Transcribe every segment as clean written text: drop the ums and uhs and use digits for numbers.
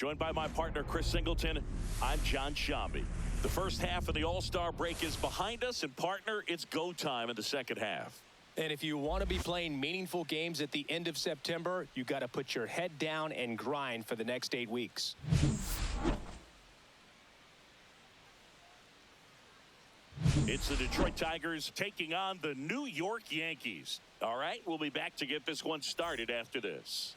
Joined by my partner, Chris Singleton, I'm John Shambi. The first half of the All-Star break is behind us, and partner, it's go time in the second half. And if you want to be playing meaningful games at the end of September, you got to put your head down and grind for the next 8 weeks. It's the Detroit Tigers taking on the New York Yankees. All right, we'll be back to get this one started after this.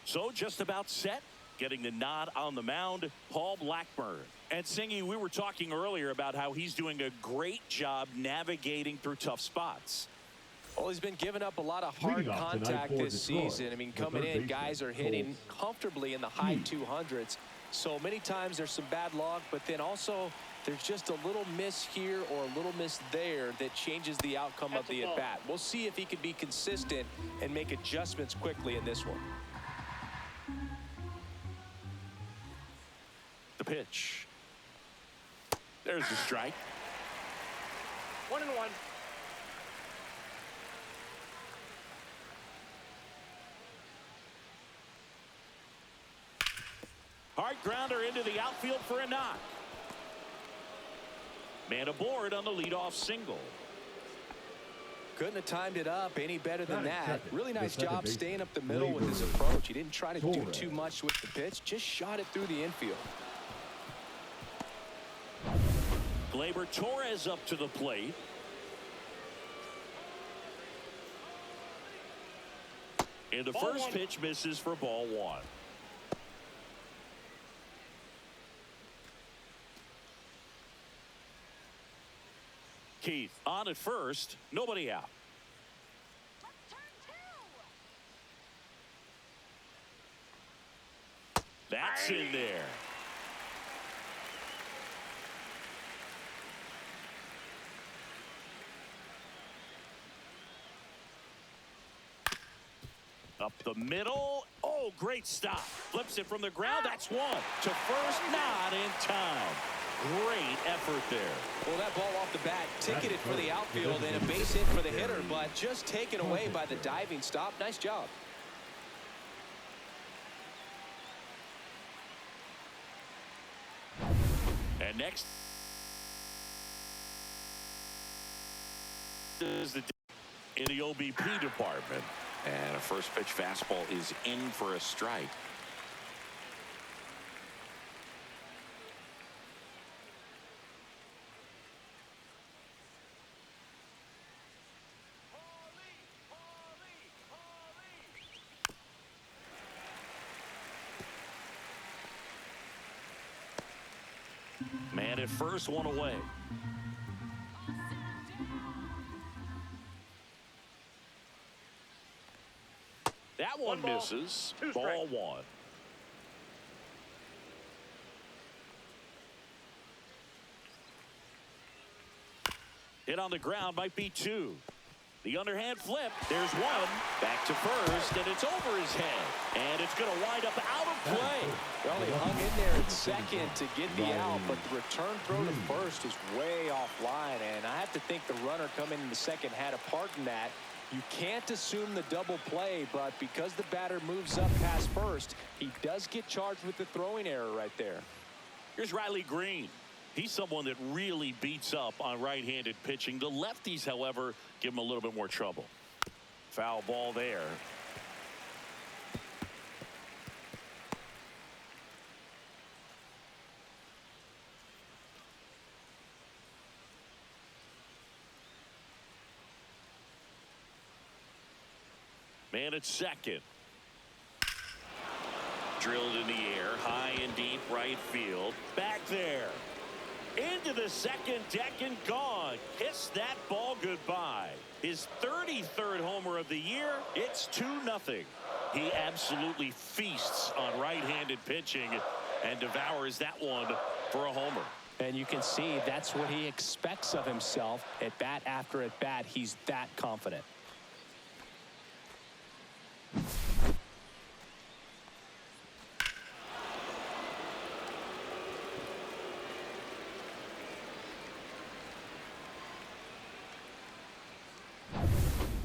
So just about set. Getting the nod on the mound, Paul Blackburn. And Singy, we were talking earlier about how he's doing a great job navigating through tough spots. Well, he's been giving up a lot of hard contact this season. I mean, coming in, guys are hitting comfortably in the high 200s. So many times there's some bad luck, but then also there's just a little miss here or a little miss there that changes the outcome of the at-bat. We'll see if he can be consistent and make adjustments quickly in this one. The pitch. There's the strike. 1-1. Hard grounder into the outfield for a knock. Man aboard on the leadoff single. Couldn't have timed it up any better than that. Really nice job staying up the middle with his approach. He didn't try to do too much with the pitch, just shot it through the infield. Gleyber Torres up to the plate. And the first pitch misses for ball one. Keith on at first, nobody out. That's in there. Up the middle. Oh, great stop. Flips it from the ground. That's one. To first, not in time. Great effort there. Well, that ball off the bat ticketed for the outfield and a base hit for the hitter, but just taken away by the diving stop. Nice job. And next is in the OBP department. And a first pitch fastball is in for a strike. Man at first, one away. That one misses. Ball one. Hit on the ground, might be two. The underhand flip. There's one. Back to first, and it's over his head. And it's going to wind up out of play. Well, he hung in there at second to get the out, but the return throw to first is way offline. And I have to think the runner coming in the second had a part in that. You can't assume the double play, but because the batter moves up past first, he does get charged with the throwing error right there. Here's Riley Green. He's someone that really beats up on right-handed pitching. The lefties, however, give him a little bit more trouble. Foul ball there. Man at second. Drilled in the air, high and deep right field. Back there. Into the second deck and gone. Kiss that ball goodbye. His 33rd homer of the year. It's 2-0. He absolutely feasts on right-handed pitching and devours that one for a homer. And you can see that's what he expects of himself at bat after at bat. He's that confident.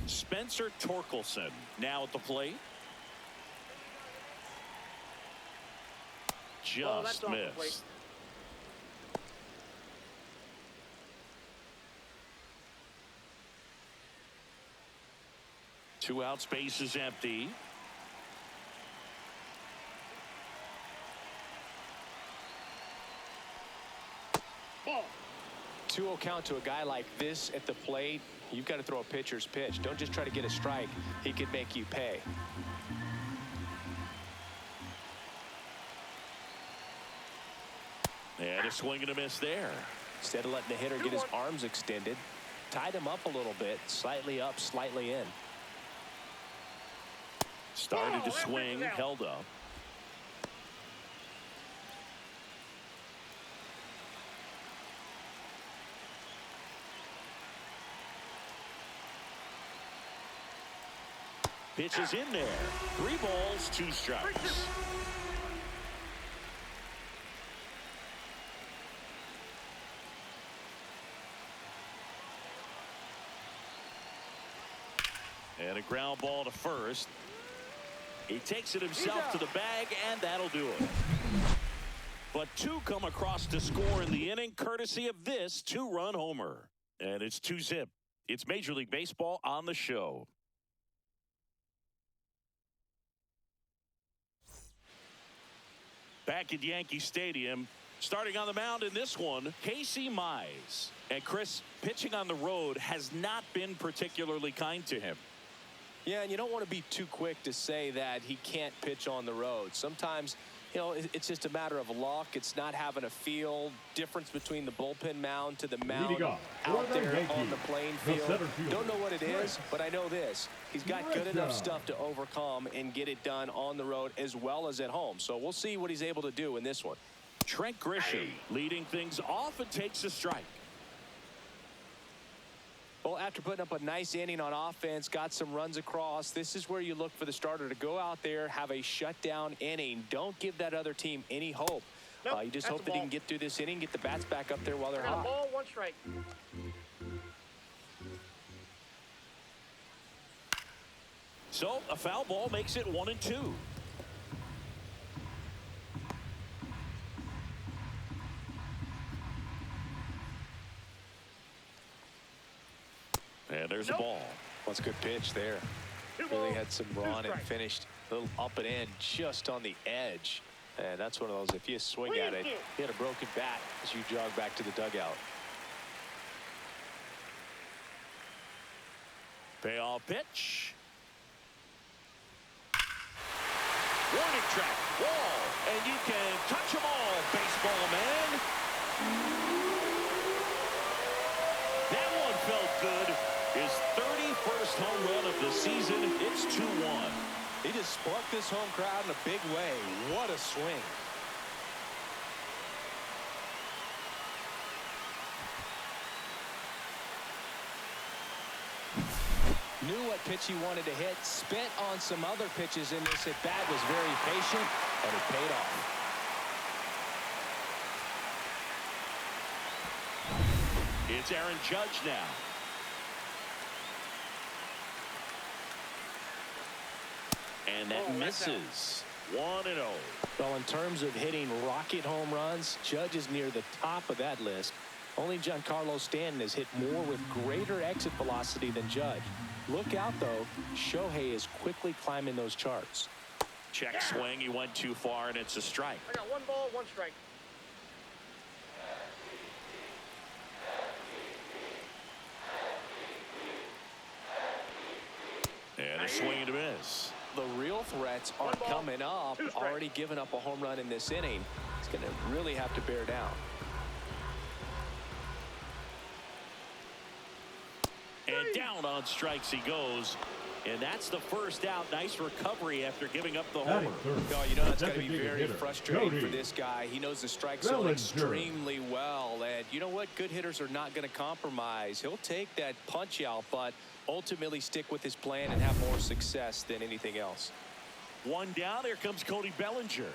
Spencer Torkelson now at the plate. just missed. Two out, space is empty. Ball. 2-0 count to a guy like this at the plate. You've got to throw a pitcher's pitch. Don't just try to get a strike. He could make you pay. And a swing and a miss there. Instead of letting the hitter get his arms extended, tied him up a little bit, slightly up, slightly in. Started to swing, held up. Pitch is in there. 3 balls, 2 strikes. And a ground ball to first. He takes it himself to the bag, and that'll do it. But 2 come across to score in the inning, courtesy of this 2-run homer. And it's 2-zip. It's Major League Baseball on the show. Back at Yankee Stadium, starting on the mound in this one, Casey Mize. And Chris, pitching on the road has not been particularly kind to him. Yeah, and you don't want to be too quick to say that he can't pitch on the road. Sometimes, you know, it's just a matter of luck. It's not having a feel. Difference between the bullpen mound to the mound out there on the playing field. Don't know what it is, but I know this. He's got good enough stuff to overcome and get it done on the road as well as at home. So we'll see what he's able to do in this one. Trent Grisham leading things off and takes a strike. Well, after putting up a nice inning on offense, got some runs across, this is where you look for the starter to go out there, have a shutdown inning. Don't give that other team any hope. Nope, you just hope that he can get through this inning, get the bats back up there while they're hot. Ball, 1 strike. So a foul ball makes it 1-2. And there's a ball. That's a good pitch there. Really had some run and finished a little up and in just on the edge. And that's one of those, if you swing at it, you had a broken bat as you jog back to the dugout. Payoff pitch. Warning track, wall, and you can touch them all, baseball man. That one felt good. His 31st home run of the season. It's 2-1. He just sparked this home crowd in a big way. What a swing. Knew what pitch he wanted to hit. Spent on some other pitches in this at bat. Was very patient, and it paid off. It's Aaron Judge now. And that misses. 1-0. Well, in terms of hitting rocket home runs, Judge is near the top of that list. Only Giancarlo Stanton has hit more with greater exit velocity than Judge. Look out, though. Shohei is quickly climbing those charts. Check swing. He went too far, and it's a strike. I got 1 ball, 1 strike. And a swing and a miss. The real threats are coming up. Already given up a home run in this inning. He's going to really have to bear down. And down on strikes he goes. And that's the first out. Nice recovery after giving up the homer. Oh, you know that's got to be very frustrating for this guy. He knows the strike zone extremely well. And you know what? Good hitters are not going to compromise. He'll take that punch out, but ultimately stick with his plan and have more success than anything else. 1 down. Here comes Cody Bellinger.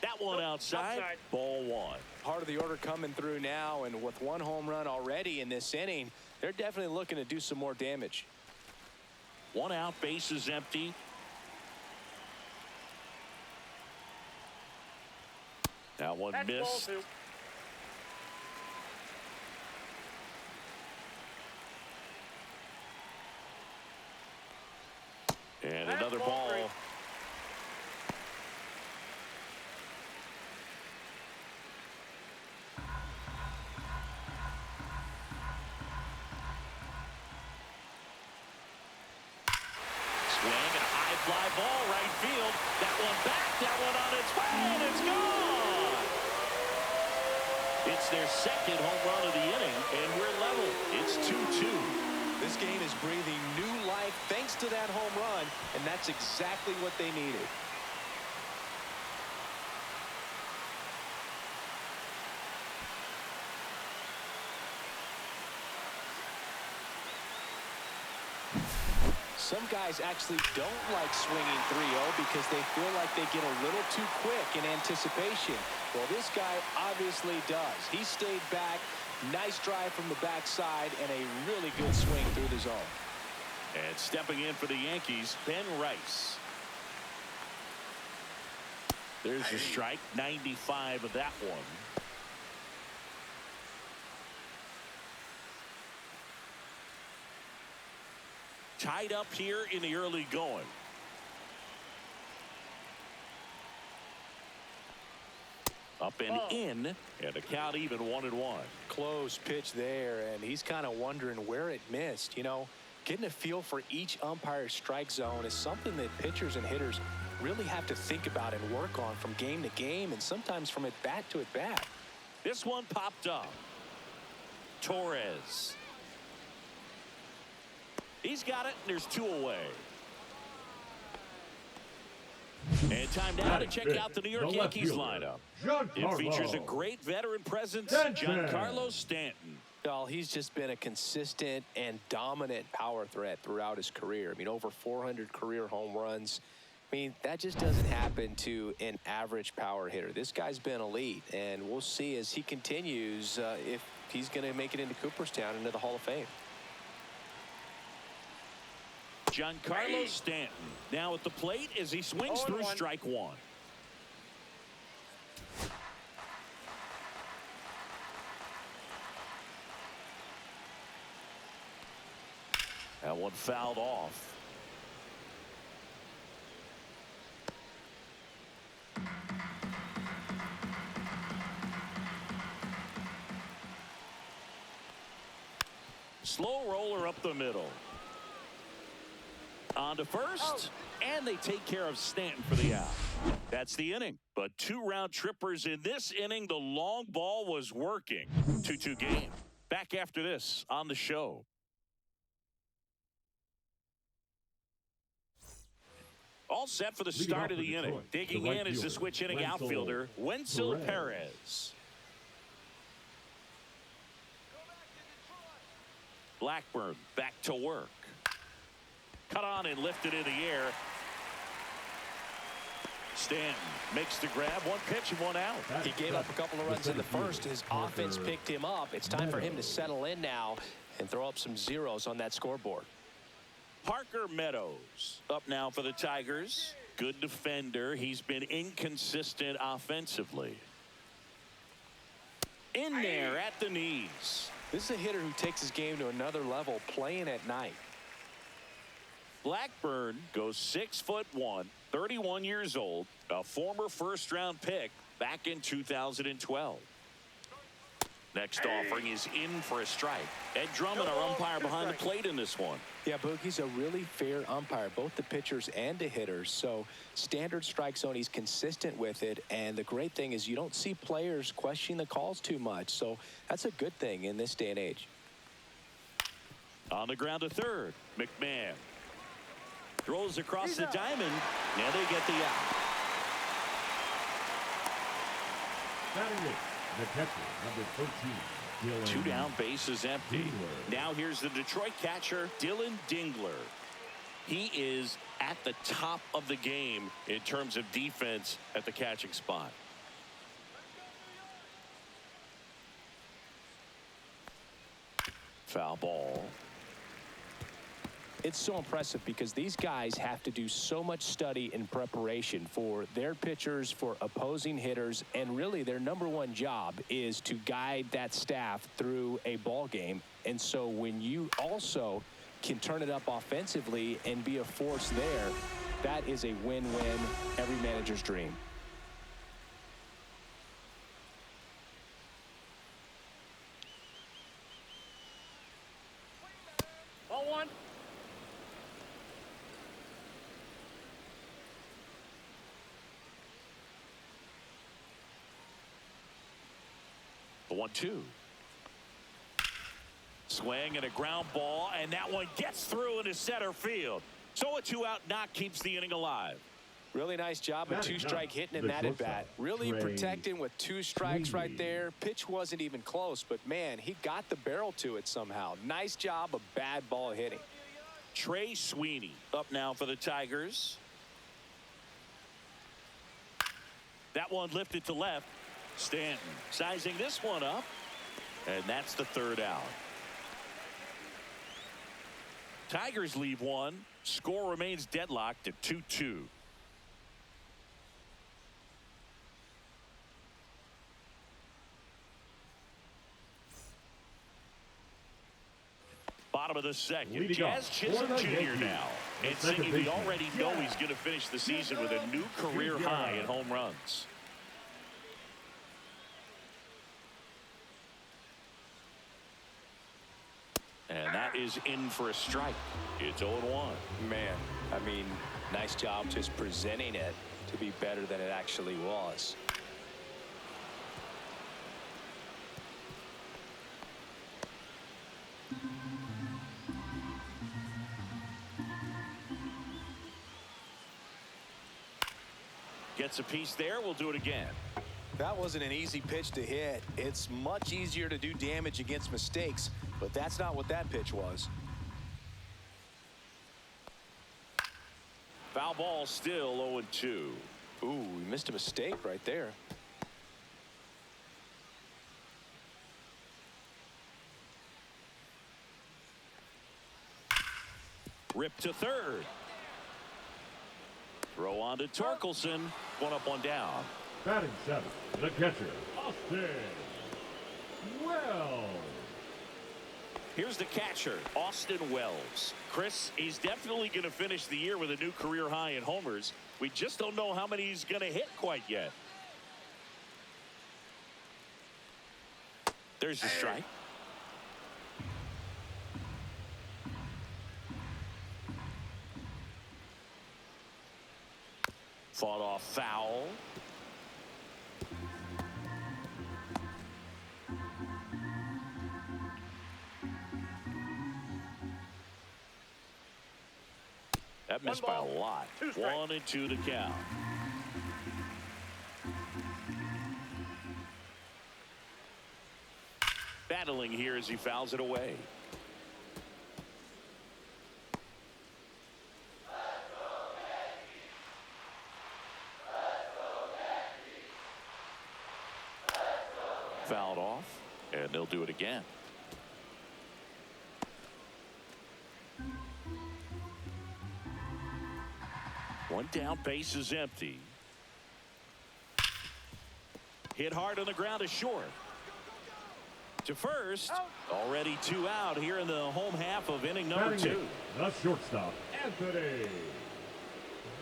That one outside. Ball 1. Part of the order coming through now, and with 1 home run already in this inning, they're definitely looking to do some more damage. 1 out, bases empty. That one That's missed. ball 2. And That's another ball ball. 3. Swing and a high fly ball right field. That one back, that one on its way, and it's gone. It's their second home run of the inning, and we're level. It's 2-2. This game is breathing new life thanks to that home run, and that's exactly what they needed. Some guys actually don't like swinging 3-0 because they feel like they get a little too quick in anticipation. Well, this guy obviously does. He stayed back. Nice drive from the backside and a really good swing through the zone. And stepping in for the Yankees, Ben Rice. There's your strike, 95 of that one. Tied up here in the early going. Up and in, and the count even 1-1. Close pitch there, and he's kind of wondering where it missed. You know, getting a feel for each umpire's strike zone is something that pitchers and hitters really have to think about and work on from game to game and sometimes from at bat to at bat. This one popped up. Torres. He's got it, and there's 2 away. And time now to check out the New York Yankees lineup. It features a great veteran presence, Giancarlo Stanton. Well, he's just been a consistent and dominant power threat throughout his career. I mean, over 400 career home runs. I mean, that just doesn't happen to an average power hitter. This guy's been elite, and we'll see as he continues if he's going to make it into Cooperstown, into the Hall of Fame. Giancarlo Stanton now at the plate as he swings through strike 1. That one fouled off. Slow roller up the middle. On to first, and they take care of Stanton for the out. That's the inning. But 2 round trippers in this inning. The long ball was working. 2-2 game. Back after this on the show. All set for the start of the inning. Digging in is the switch inning outfielder, Wenzel Perez. Blackburn back to work. Cut on and lifted in the air. Stanton makes the grab. 1 pitch and 1 out. He gave up a couple of runs in the first. His offense picked him up. It's time for him to settle in now and throw up some zeros on that scoreboard. Parker Meadows up now for the Tigers. Good defender. He's been inconsistent offensively. In there at the knees. This is a hitter who takes his game to another level, playing at night. Blackburn goes 6'1", 31 years old, a former first-round pick back in 2012. Next offering is in for a strike. Ed Drummond, our umpire behind the plate in this one. Yeah, Boogie's a really fair umpire, both the pitchers and the hitters. So standard strike zone, he's consistent with it. And the great thing is you don't see players questioning the calls too much. So that's a good thing in this day and age. On the ground to third, McMahon. Throws across the diamond. Now they get the out. The catcher, number 13, 2 down, bases empty. Now here's the Detroit catcher, Dylan Dingler. He is at the top of the game in terms of defense at the catching spot. Foul ball. It's so impressive because these guys have to do so much study and preparation for their pitchers, for opposing hitters, and really their #1 job is to guide that staff through a ball game. And so when you also can turn it up offensively and be a force there, that is a win-win, every manager's dream. Ball 1. The 1-2. Swing and a ground ball, and that one gets through into center field. So a 2-out knock keeps the inning alive. Really nice job of two-strike hitting in that at-bat. Really protecting with 2 strikes right there. Pitch wasn't even close, but, man, he got the barrel to it somehow. Nice job of bad ball hitting. Trey Sweeney up now for the Tigers. That one lifted to left. Stanton sizing this one up, and that's the 3rd out. Tigers leave 1. Score remains deadlocked at 2-2. Bottom of the second. Jazz Chisholm Jr. now. And thinking we already know he's going to finish the season with a new career high in home runs. And that is in for a strike. It's 0-1. Man, I mean, nice job just presenting it to be better than it actually was. Gets a piece there. We'll do it again. That wasn't an easy pitch to hit. It's much easier to do damage against mistakes, but that's not what that pitch was. Foul ball, still 0-2. Ooh, we missed a mistake right there. Ripped to third. Throw on to Torkelson. 1 up, 1 down. Batting 7, the catcher, Austin Wells. Here's the catcher, Austin Wells. Chris, he's definitely going to finish the year with a new career high in homers. We just don't know how many he's going to hit quite yet. There's the strike. Fought off foul. That missed by a lot. 1-2 to count. Battling here as he fouls it away. Fouled off, and they'll do it again. One down, base is empty. Hit hard on the ground to short. To first. Already 2 out here in the home half of inning number 2. The shortstop, Anthony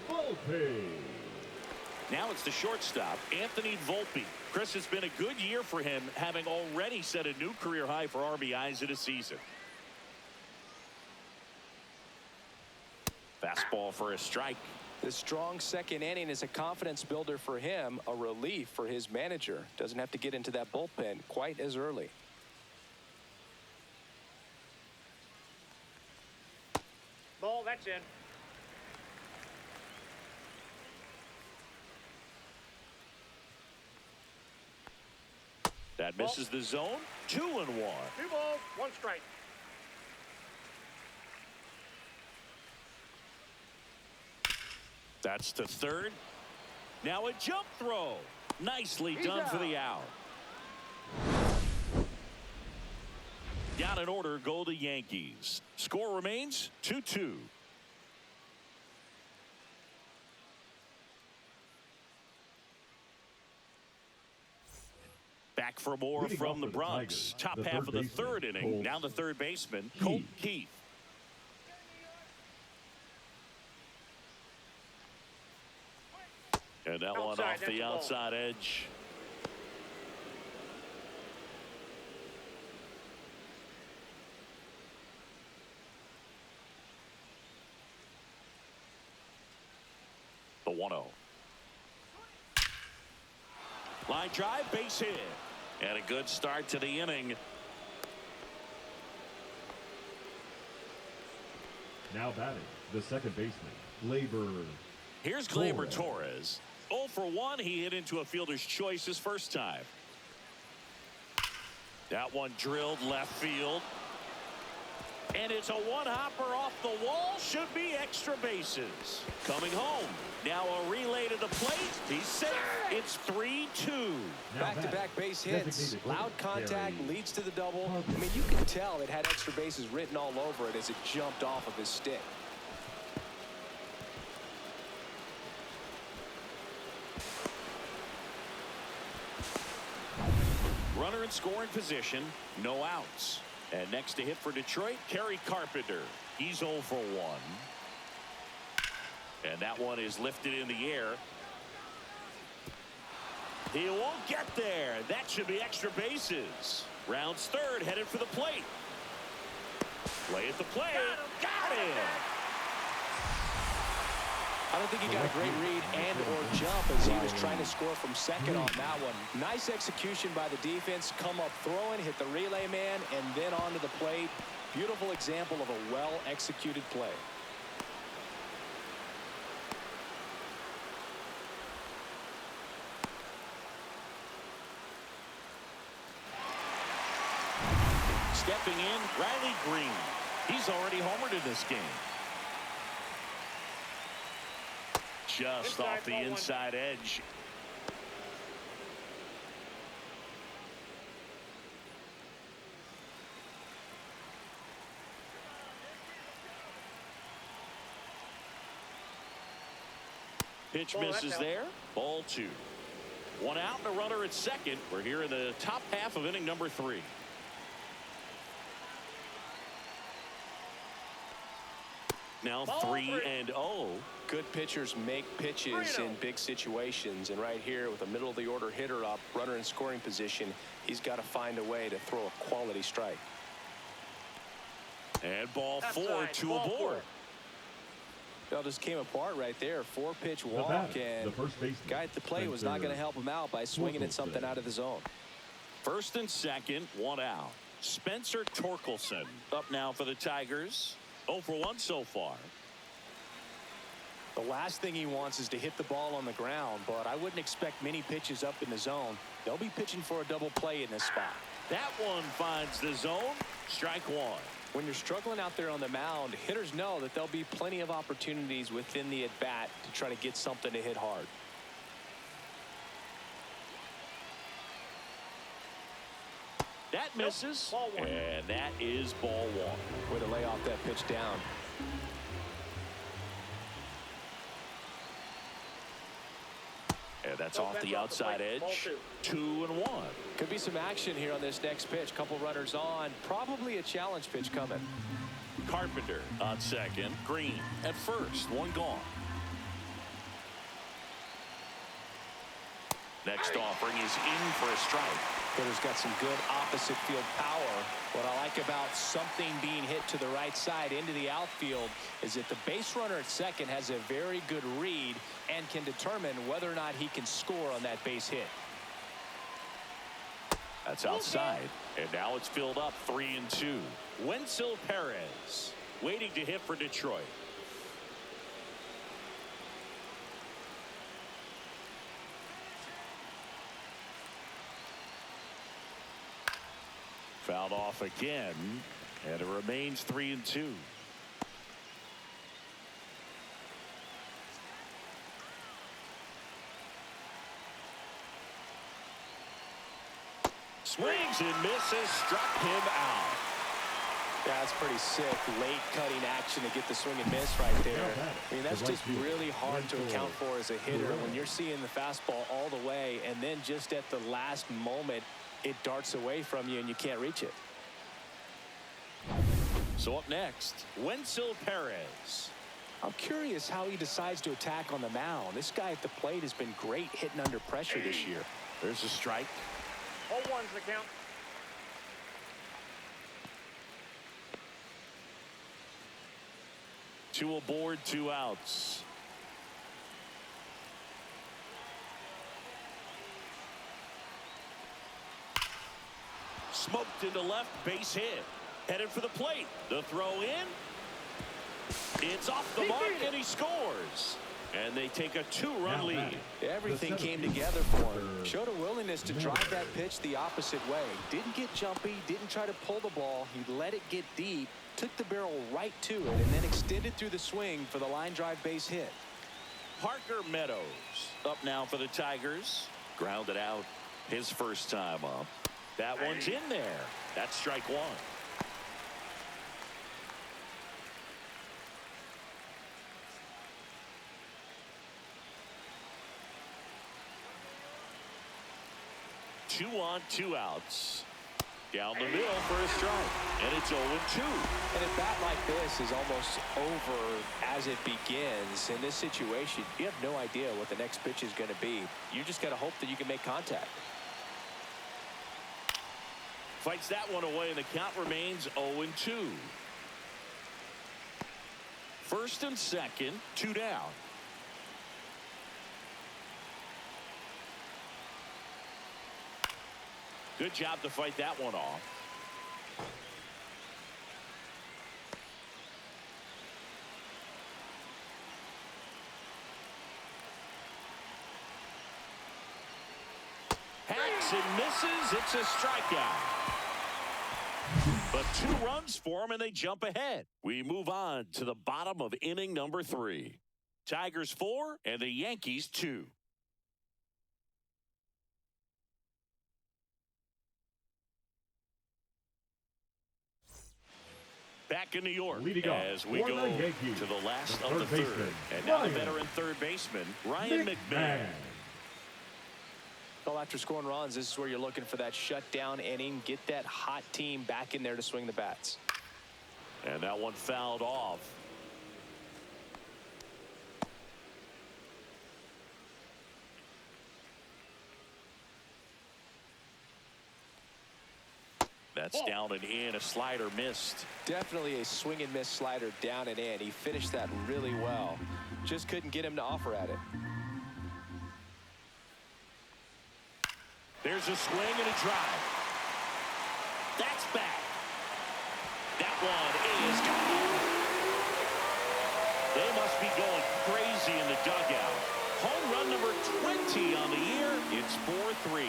Volpe. Now it's the shortstop, Anthony Volpe. Chris, it's been a good year for him, having already set a new career high for RBIs in a season. Fastball for a strike. The strong second inning is a confidence builder for him, a relief for his manager. Doesn't have to get into that bullpen quite as early. Ball, that's in. That misses the zone. 2-1. 2 balls, 1 strike. That's to third. Now a jump throw. Nicely done for the out. Down in order go the Yankees. Score remains 2-2. Back for more from the Bronx. Top half of the third inning. Now the third baseman, Colt Keith. And that one off the outside edge. The 1-0. Line drive, base hit. And a good start to the inning. Now batting, the second baseman, Gleyber. Here's Gleyber Torres. 0 for 1. He hit into a fielder's choice his first time. That one drilled left field. And it's a one-hopper off the wall. Should be extra bases. Coming home. Now a relay to the plate. He's safe. It's 3-2. Back-to-back base hits. Loud contact leads to the double. I mean, you can tell it had extra bases written all over it as it jumped off of his stick. Runner in scoring position. No outs. And next to hit for Detroit, Kerry Carpenter. He's 0 for 1. And that one is lifted in the air. He won't get there. That should be extra bases. Rounds third, headed for the plate. Play at the plate. Got it. I don't think he got a great read and or jump as he was trying to score from second on that one. Nice execution by the defense. Come up throwing, hit the relay man, and then onto the plate. Beautiful example of a well-executed play. Stepping in, Riley Green. He's already homered in this game. Just off the inside edge. Pitch misses there. Ball 2. One out and a runner at second. We're here in the top half of inning number 3. Now 3-0. Good pitchers make pitches in big situations, and right here with a middle of the order hitter up, runner in scoring position, he's got to find a way to throw a quality strike. And ball 4, 2 aboard. Well, just came apart right there. 4-pitch walk, and the first baseman, guy at the plate was not going to help him out by swinging at something out of the zone. First and second, 1 out. Spencer Torkelson up now for the Tigers. 0 for 1 so far. The last thing he wants is to hit the ball on the ground, but I wouldn't expect many pitches up in the zone. They'll be pitching for a double play in this spot. That one finds the zone. Strike 1. When you're struggling out there on the mound, hitters know that there'll be plenty of opportunities within the at-bat to try to get something to hit hard. That misses, and that is ball 1. Way to lay off that pitch down. And that's off the outside edge. 2-1. Could be some action here on this next pitch. Couple runners on. Probably a challenge pitch coming. Carpenter on second. Green at first. One gone. Next offering is in for a strike. Hitter's got some good opposite field power. What I like about something being hit to the right side into the outfield is that the base runner at second has a very good read and can determine whether or not he can score on that base hit. That's outside. And now it's filled up 3-2. Wenzel Perez waiting to hit for Detroit. Fouled off again, and it remains 3-2. Swings and misses, struck him out. Yeah, that's pretty sick. Late cutting action to get the swing and miss right there. I mean, that's just really hard to account for as a hitter when you're seeing the fastball all the way, and then just at the last moment, it darts away from you and you can't reach it. So up next, Wenzel Perez. I'm curious how he decides to attack on the mound. This guy at the plate has been great hitting under pressure this year. There's a strike. 0-1's the count. Two aboard, 2 outs. Smoked into left, base hit. Headed for the plate. The throw in. It's off the mark, and he scores. And they take a 2-run lead. Everything came together for him. Showed a willingness to drive that pitch the opposite way. Didn't get jumpy, didn't try to pull the ball. He let it get deep, took the barrel right to it, and then extended through the swing for the line drive base hit. Parker Meadows up now for the Tigers. Grounded out his first time up. That one's in there. That's strike 1. Two on, 2 outs. Down the middle for a strike. And it's 0-2. And a bat like this is almost over as it begins. In this situation, you have no idea what the next pitch is going to be. You just got to hope that you can make contact. Fights that one away, and the count remains 0-2. First and second, 2 down. Good job to fight that one off. Hacks and misses. It's a strikeout. But 2 runs for him, and they jump ahead. We move on to the bottom of inning number 3. Tigers 4 and the Yankees 2. Back in New York as we go to the last of the third. And now the veteran third baseman, Ryan McMahon. Well, after scoring runs, this is where you're looking for that shutdown inning. Get that hot team back in there to swing the bats. And that one fouled off. That's down and in. A slider missed. Definitely a swing and miss slider down and in. He finished that really well. Just couldn't get him to offer at it. There's a swing and a drive. That's back. That one is gone. They must be going crazy in the dugout. Home run number 20 on the year. It's 4-3.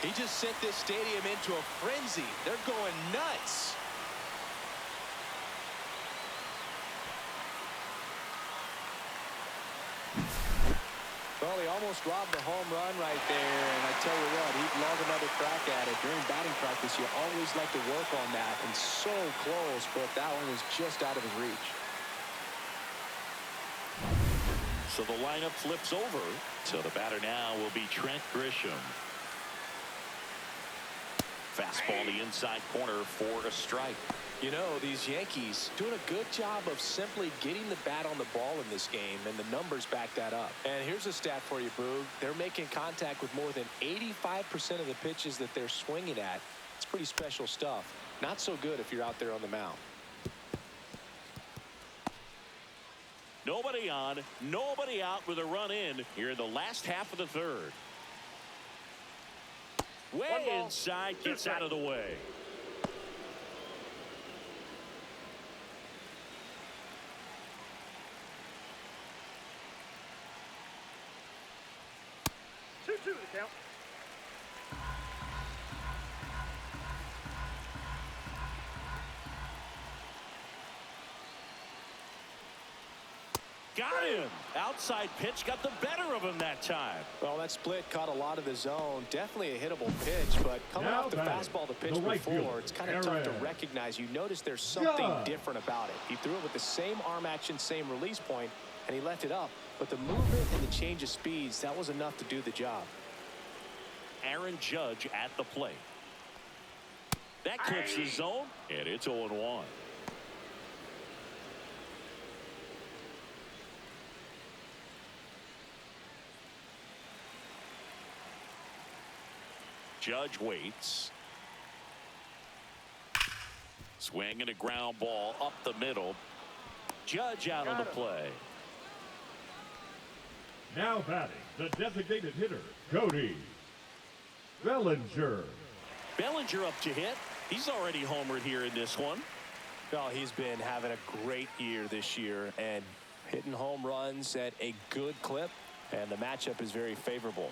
He just sent this stadium into a frenzy. They're going nuts. Well, he almost robbed the home run right there, and I tell you what, he'd love another crack at it. During batting practice, you always like to work on that, and so close, but that one was just out of his reach. So the lineup flips over. So the batter now will be Trent Grisham. Fastball in the inside corner for a strike. You know, these Yankees doing a good job of simply getting the bat on the ball in this game, and the numbers back that up. And here's a stat for you, Boog. They're making contact with more than 85% of the pitches that they're swinging at. It's pretty special stuff. Not so good if you're out there on the mound. Nobody on, nobody out with a run in here in the last half of the third. Way inside, gets out of the way. Two the count. Got him. Outside pitch got the better of him that time. Well, that split caught a lot of the zone. Definitely a hittable pitch, but coming off the fastball to pitch before, it's kind of tough to recognize. You notice there's something different about it. He threw it with the same arm action, same release point, and he left it up. But the movement and the change of speeds, that was enough to do the job. Aaron Judge at the plate. That clips the zone, and it's 0-1. Judge waits. Swing and a ground ball up the middle. Judge out on the play. Now batting, the designated hitter, Cody Bellinger. Bellinger up to hit. He's already homered here in this one. Well, he's been having a great year this year and hitting home runs at a good clip, and the matchup is very favorable.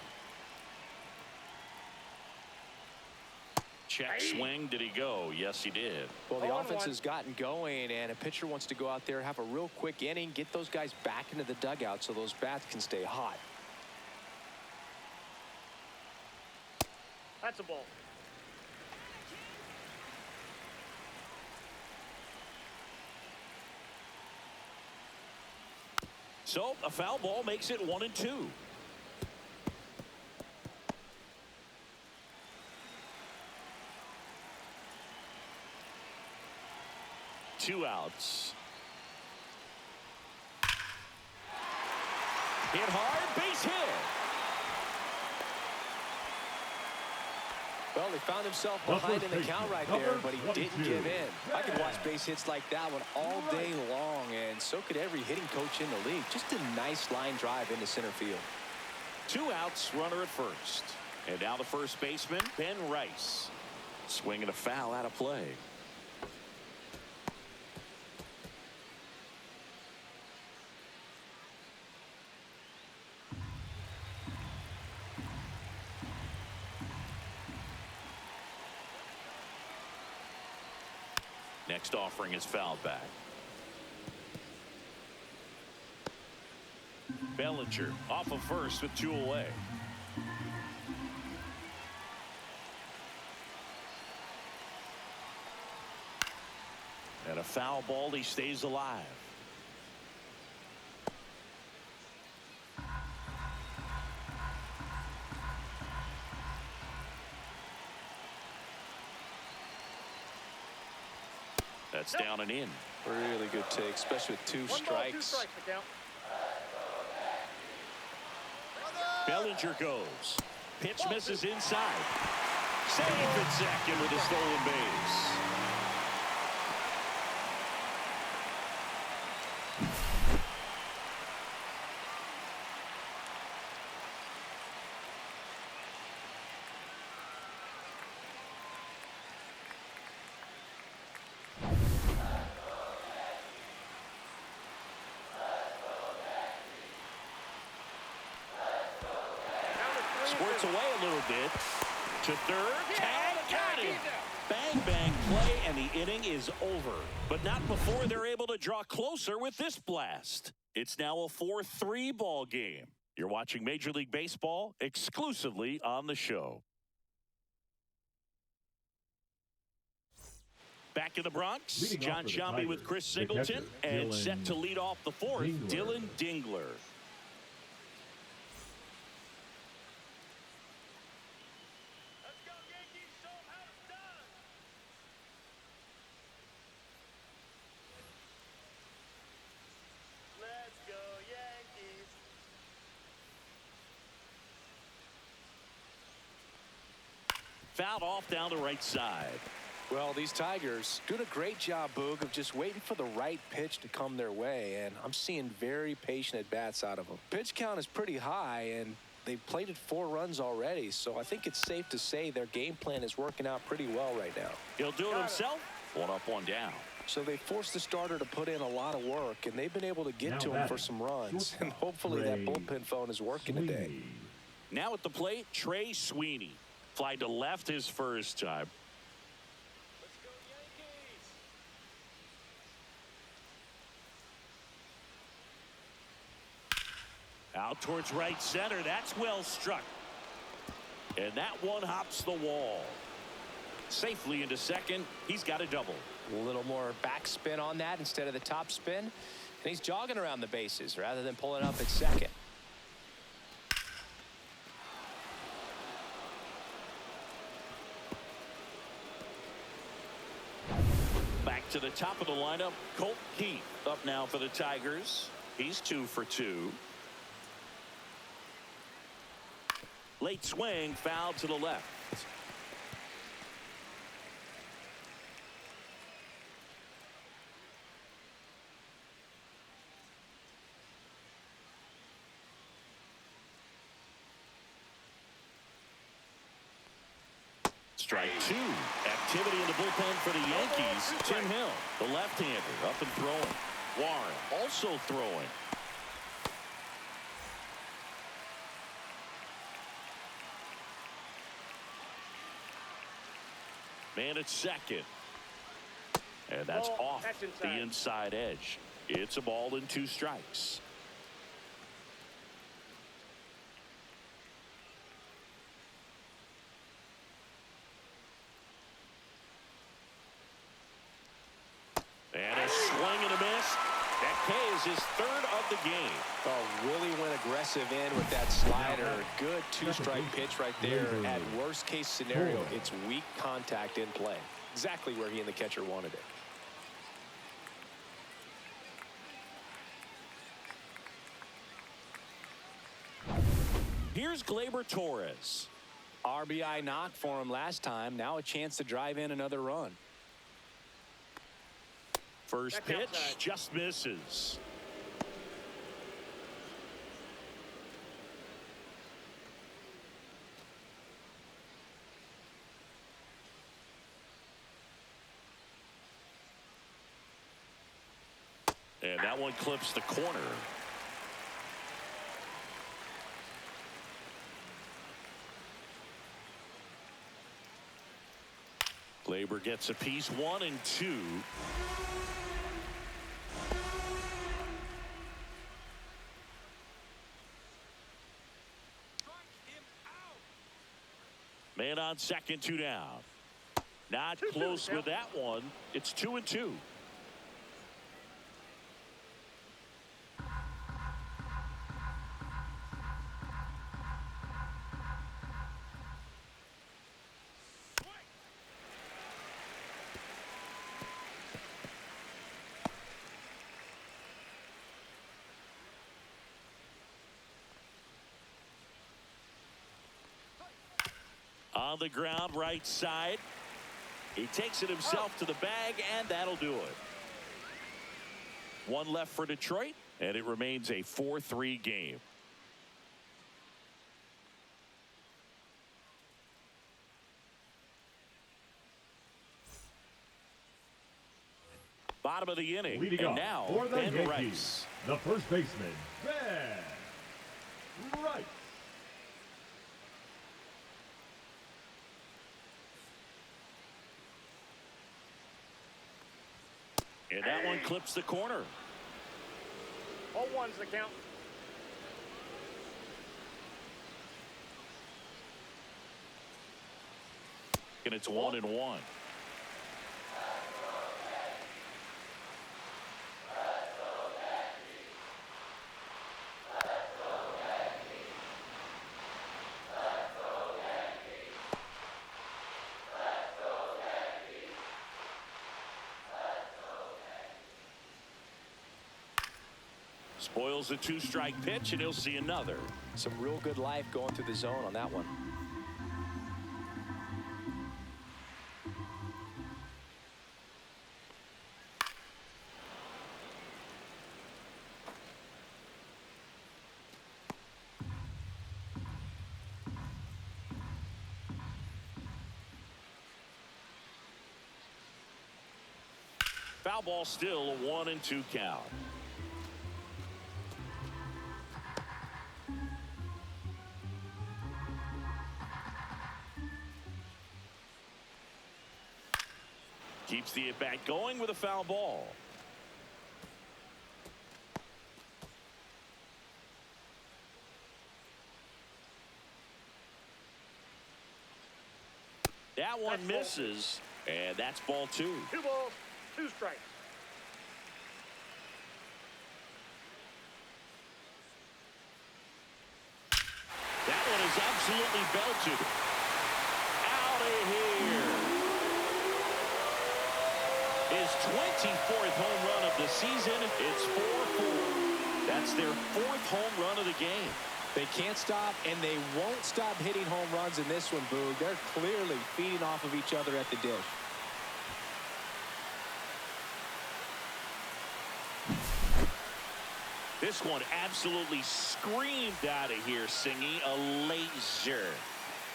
Check swing. Did he go? Yes, he did. Well, the offense has gotten going, and a pitcher wants to go out there, have a real quick inning, get those guys back into the dugout so those bats can stay hot. That's a ball. So a foul ball makes it 1-2. 2 outs. Hit hard, base hit. Well, he found himself behind in the count right there, but he didn't give in. I could watch base hits like that one all day long, and so could every hitting coach in the league. Just a nice line drive into center field. 2 outs, runner at first. And now the first baseman, Ben Rice. Swinging a foul out of play. Next offering is fouled back. Bellinger off of first with 2 away. And a foul ball. He stays alive. That's down and in. Really good take, especially with 2 strikes. 1 ball, 2 strikes to count. Bellinger goes. Pitch misses inside. Safe at second with a stolen base. Squirts away a little bit. To third. Tag. Got him. Bang, bang play, and the inning is over. But not before they're able to draw closer with this blast. It's now a 4-3 ball game. You're watching Major League Baseball exclusively on the show. Back in the Bronx, John Shambi with Chris Singleton, and set to lead off the 4th, Dylan Dingler. Fouled off down the right side. Well, these Tigers doing a great job, Boog, of just waiting for the right pitch to come their way, and I'm seeing very patient at-bats out of them. Pitch count is pretty high, and they've plated 4 runs already, so I think it's safe to say their game plan is working out pretty well right now. He'll do it himself. 1 up, 1 down. So they forced the starter to put in a lot of work, and they've been able to get to him for some runs, and hopefully that bullpen phone is working today. Now at the plate, Trey Sweeney. Fly to left his first time. Let's go Yankees. Out towards right center. That's well struck. And that one hops the wall. Safely into second. He's got a double. A little more backspin on that instead of the top spin. And he's jogging around the bases rather than pulling up at second. Back to the top of the lineup. Colt Keith up now for the Tigers. He's 2 for 2. Late swing, foul to the left. Strike 2. Activity in the bullpen for the Yankees. Tim Hill, the left-hander, up and throwing. Warren also throwing. Man at second. And that's off the inside edge. It's a ball and 2 strikes. And a swing and a miss. That K is his 3rd of the game. Oh, really went aggressive in with that slider. Good 2-strike pitch right there. At worst case scenario, it's weak contact in play. Exactly where he and the catcher wanted it. Here's Gleyber Torres. RBI knock for him last time. Now a chance to drive in another run. First pitch just misses. And that one clips the corner. Gleyber gets a piece, 1 and 2. Man on second, 2 down. Not close with that one. It's 2 and 2. On the ground, right side. He takes it himself to the bag, and that'll do it. 1 left for Detroit, and it remains a 4-3 game. Bottom of the inning, Leading and up now for the Ben Yankees, Rice. the first baseman, Ben Rice. And that one clips the corner. 0-1's the count. And it's 1 and 1. Spoils a 2-strike pitch, and he'll see another. Some real good life going through the zone on that one. Foul ball, still a 1 and 2 count. Keeps the at-bat going with a foul ball. one misses, and that's ball 2. 2 balls, 2 strikes. That one is absolutely belted. Out of here. His 24th home run of the season. It's 4-4. That's their 4th home run of the game. They can't stop, and they won't stop hitting home runs in this one, Boog. They're clearly feeding off of each other at the dish. This one absolutely screamed out of here, Singy. A laser.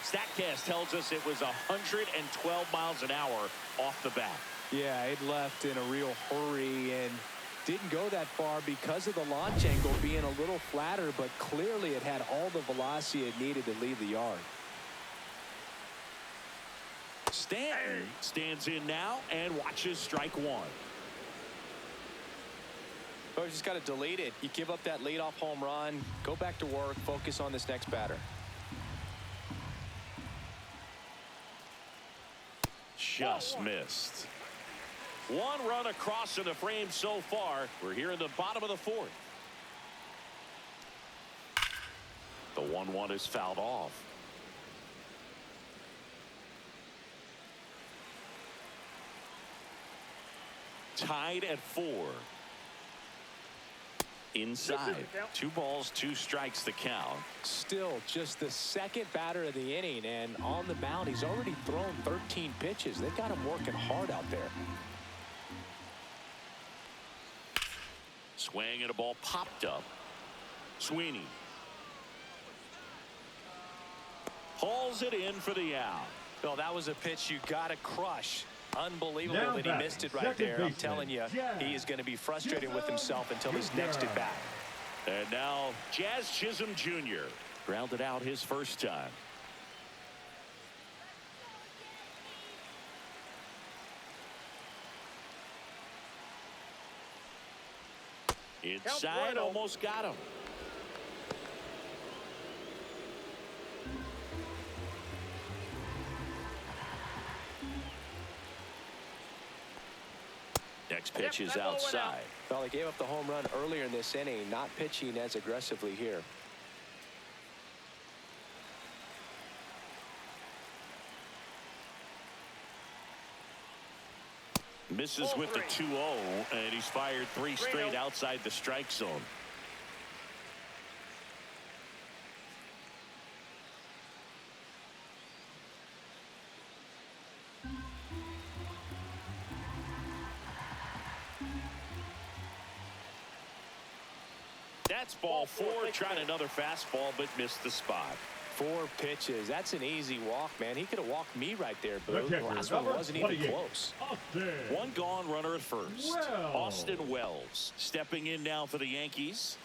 StatCast tells us it was 112 miles an hour off the bat. Yeah, it left in a real hurry and didn't go that far because of the launch angle being a little flatter, but clearly it had all the velocity it needed to leave the yard. Stanton stands in now and watches strike 1. Oh, you just got to delete it. You give up that leadoff home run, go back to work, focus on this next batter. Just missed. 1 run across in the frame so far. We're here in the bottom of the 4th. The 1-1 is fouled off. Tied at 4. Inside. 2 balls, 2 strikes the count. Still just the second batter of the inning, and on the mound he's already thrown 13 pitches. They've got him working hard out there. Swing and a ball popped up. Sweeney hauls it in for the out. Well, that was a pitch you got to crush. Unbelievable that he missed it right there. I'm telling you, he is going to be frustrated with himself until his next at bat. And now Jazz Chisholm Jr. grounded out his first time. Inside, almost got him. Next pitch is outside. Well, they gave up the home run earlier in this inning, not pitching as aggressively here. Misses with the 2-0, and he's fired 3 straight outside the strike zone. That's ball 4, trying another fastball, but missed the spot. 4 pitches. That's an easy walk, man. He could have walked me right there, but the last one wasn't even close. 1 gone, runner at first. Austin Wells stepping in now for the Yankees.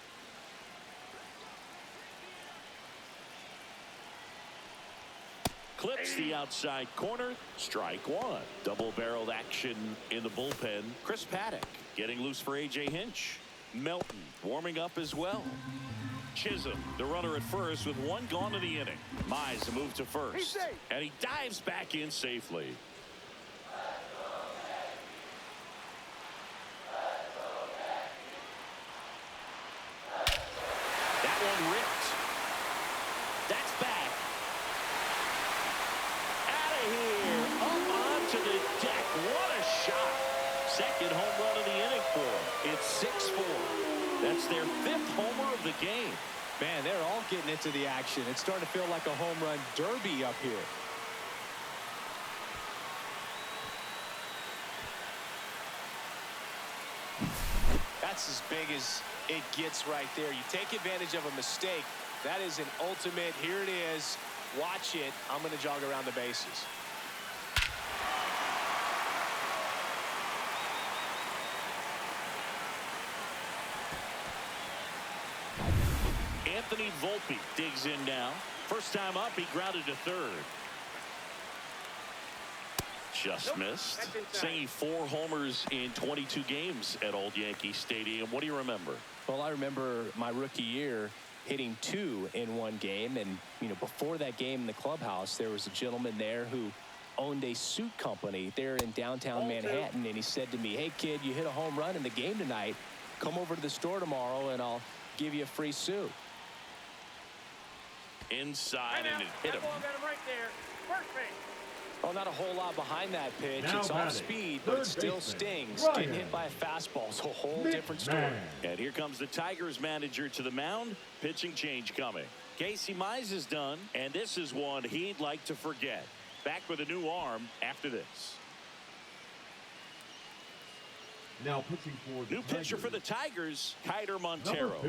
Clips the outside corner. Strike 1. Double-barreled action in the bullpen. Chris Paddock getting loose for A.J. Hinch. Melton warming up as well. Chisholm, the runner at first, with 1 gone in the inning. Mize move to first, and he dives back in safely. That one ripped. That's back. Out of here, up onto the deck. What a shot! Second home run of the inning for him. It's 6-4. That's their 5th homer of the game. Man, they're all getting into the action. It's starting to feel like a home run derby up here. That's as big as it gets right there. You take advantage of a mistake. That is an ultimate. Here it is. Watch it. I'm going to jog around the bases. Anthony Volpe digs in now. First time up, he grounded to third. Just missed. Saying 4 homers in 22 games at Old Yankee Stadium. What do you remember? Well, I remember my rookie year hitting 2 in 1 game. And, you know, before that game in the clubhouse, there was a gentleman there who owned a suit company there in downtown Manhattan, and he said to me, "Hey, kid, you hit a home run in the game tonight. Come over to the store tomorrow, and I'll give you a free suit." Inside, and it hit him. That ball got him right there. First base. Well, not a whole lot behind that pitch. Now it's off speed, but it still stings. Getting hit by a fastball is a whole different story. And here comes the Tigers manager to the mound. Pitching change coming. Casey Mize is done, and this is one he'd like to forget. Back with a new arm after this. Now pitching for the New pitcher for the Tigers, Kiter Montero.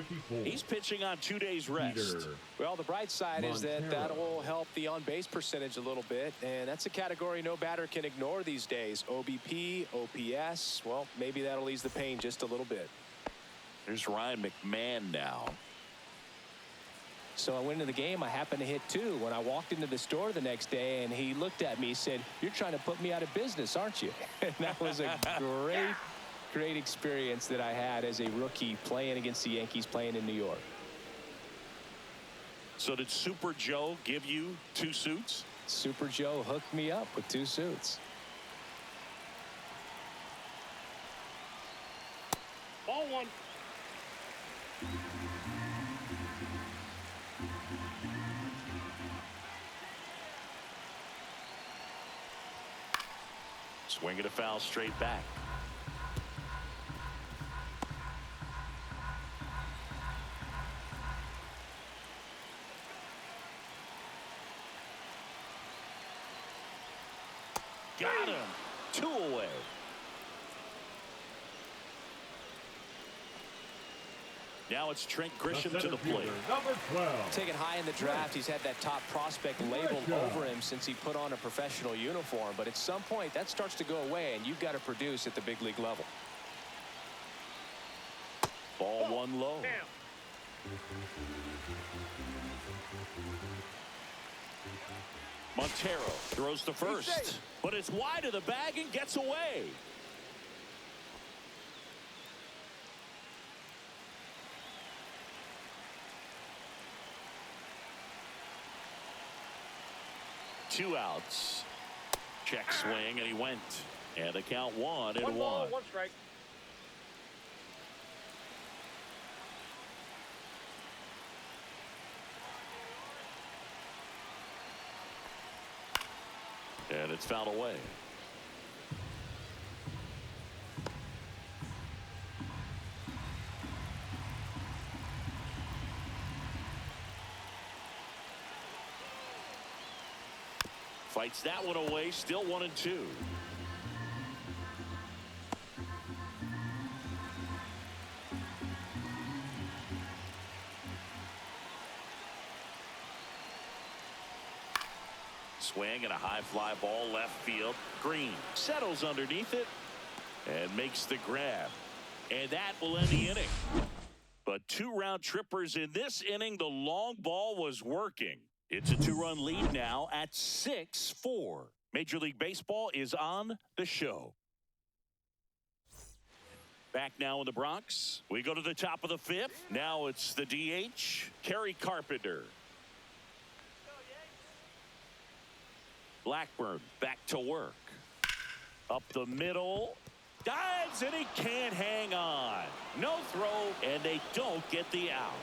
He's pitching on 2 days rest. Well, the bright side is that will help the on-base percentage a little bit, and that's a category no batter can ignore these days. OBP, OPS, well, maybe that'll ease the pain just a little bit. Here's Ryan McMahon now. So I went into the game. I happened to hit 2 when I walked into the store the next day, and he looked at me and said, "You're trying to put me out of business, aren't you?" And that was a great experience that I had as a rookie playing against the Yankees, playing in New York. So did Super Joe give you 2 suits? Super Joe hooked me up with 2 suits. Ball 1. Swing and a foul straight back. Got him. 2 away. Now it's Trent Grisham to the plate. Number 12. Taken high in the draft, he's had that top prospect labeled over him since he put on a professional uniform. But at some point, that starts to go away, and you've got to produce at the big league level. Ball 1 low. Damn. Montero throws to first, but it's wide of the bag and gets away. Two outs. Check swing, and he went. And the count 1-1. 1 ball, 1 strike. And it's fouled away. Fights that one away. Still 1-2. Swing and a high fly ball left field. Green settles underneath it and makes the grab. And that will end the inning. But 2 round trippers in this inning. The long ball was working. It's a 2-run lead now at 6-4. Major League Baseball is on the show. Back now in the Bronx. We go to the top of the 5th. Now it's the DH, Kerry Carpenter. Blackburn back to work. Up the middle. Dives, and he can't hang on. No throw, and they don't get the out.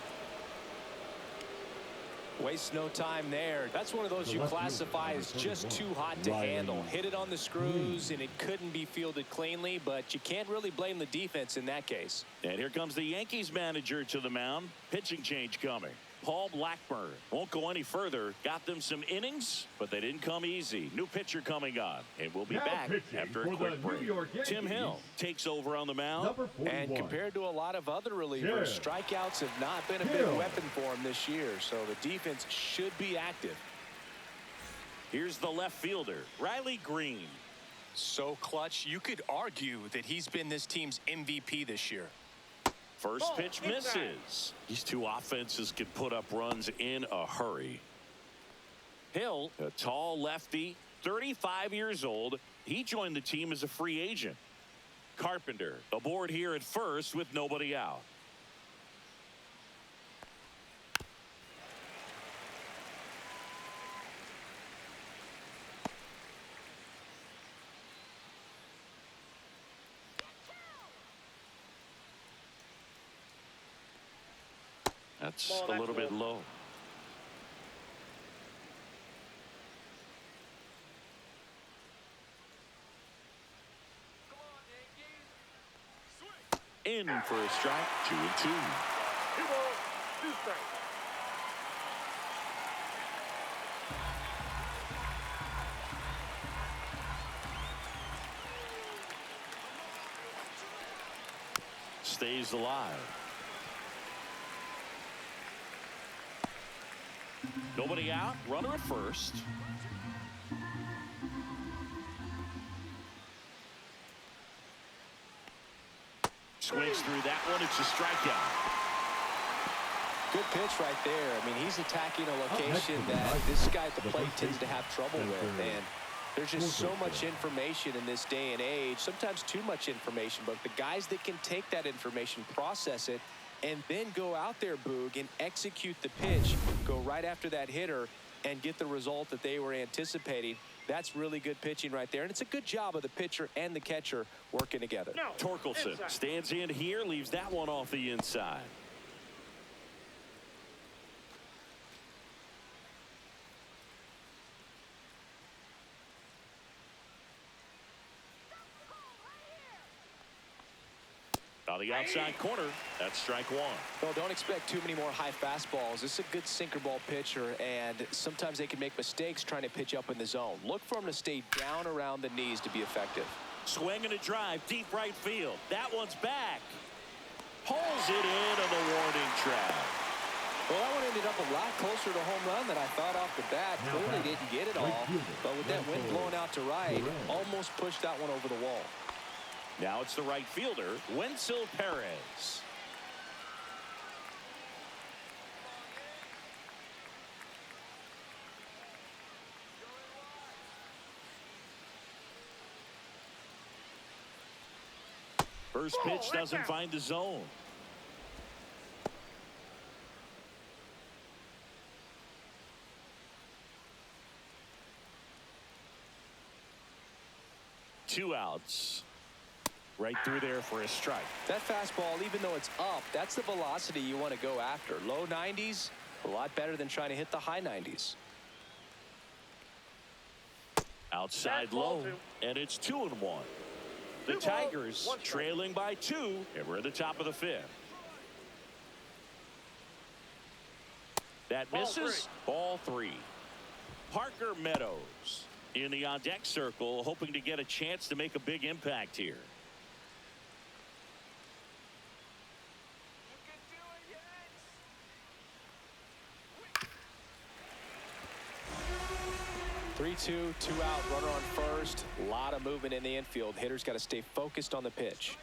Waste no time there. That's one of those you classify as just too hot to handle. Hit it on the screws, and it couldn't be fielded cleanly, but you can't really blame the defense in that case. And here comes the Yankees manager to the mound. Pitching change coming. Paul Blackburn won't go any further. Got them some innings, but they didn't come easy. New pitcher coming on, and we'll be back after a quick break. Tim Hill takes over on the mound. And compared to a lot of other relievers, strikeouts have not been a big weapon for him this year, so the defense should be active. Here's the left fielder, Riley Green. So clutch, you could argue that he's been this team's MVP this year. First pitch misses. These 2 offenses can put up runs in a hurry. Hill, a tall lefty, 35 years old. He joined the team as a free agent. Carpenter aboard here at first with nobody out. That's Ball, a little bit low. In for a strike. 2-2. 2 balls, 2 strikes. Stays alive. Nobody out. Runner at first. Swings through that one. It's a strikeout. Good pitch right there. I mean, he's attacking a location that this guy at the plate tends to have trouble with. And there's just so much information in this day and age, sometimes too much information, but the guys that can take that information, process it, and then go out there, Boog, and execute the pitch, go right after that hitter, and get the result that they were anticipating. That's really good pitching right there, and it's a good job of the pitcher and the catcher working together. No, Torkelson inside. stands in here, leaves that one off the inside. On the outside corner, that's strike one. Well, don't expect too many more high fastballs. This is a good sinker ball pitcher, and sometimes they can make mistakes trying to pitch up in the zone. Look for him to stay down around the knees to be effective. Swing and a drive, deep right field. That one's back. Pulls it in on the warning track. Well, that one ended up a lot closer to home run than I thought off the bat. Clearly didn't get it all, but with that wind blowing out to right, almost pushed that one over the wall. Now it's the right fielder, Wenzel Perez. First pitch doesn't find the zone. Two outs. Right through there for a strike. That fastball, even though it's up, that's the velocity you want to go after. Low 90s, a lot better than trying to hit the high 90s. Outside low, and it's 2-1. The Tigers trailing by 2, and we're at the top of the 5th. That misses. Ball 3. Parker Meadows in the on-deck circle, hoping to get a chance to make a big impact here. 3-2, 2 out, runner on first. A lot of movement in the infield. Hitter's got to stay focused on the pitch.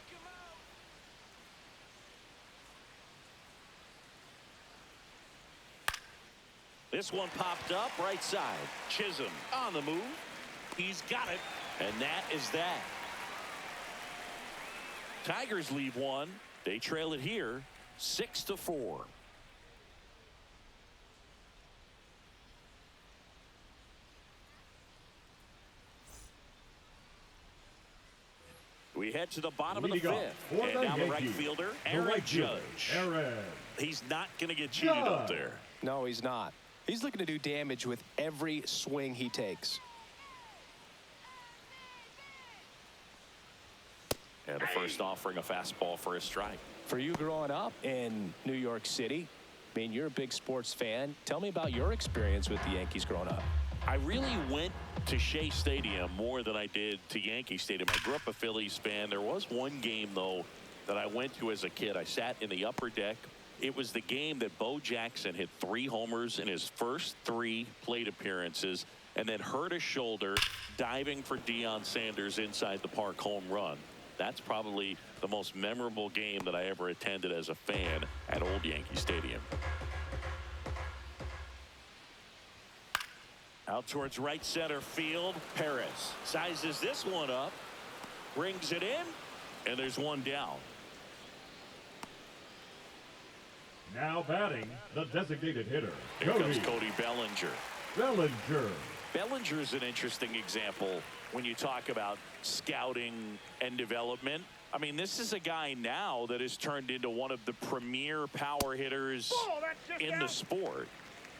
This one popped up right side. Chisholm on the move. He's got it, and that is that. Tigers leave one. They trail it here 6-4. We head to the bottom of the 5th. And now the right fielder, Aaron Judge. He's not going to get cheated up there. No, he's not. He's looking to do damage with every swing he takes. And the first offering, a fastball for a strike. For you growing up in New York City, I mean, you're a big sports fan. Tell me about your experience with the Yankees growing up. I really went to Shea Stadium more than I did to Yankee Stadium. I grew up a Phillies fan. There was one game, though, that I went to as a kid. I sat in the upper deck. It was the game that Bo Jackson hit 3 homers in his first 3 plate appearances and then hurt his shoulder diving for Deion Sanders inside the park home run. That's probably the most memorable game that I ever attended as a fan at Old Yankee Stadium. Out towards right center field. Perez sizes this one up, brings it in, and there's one down. Now batting, the designated hitter, Here comes Cody Bellinger. Bellinger is an interesting example when you talk about scouting and development. I mean, this is a guy now that has turned into one of the premier power hitters in the sport.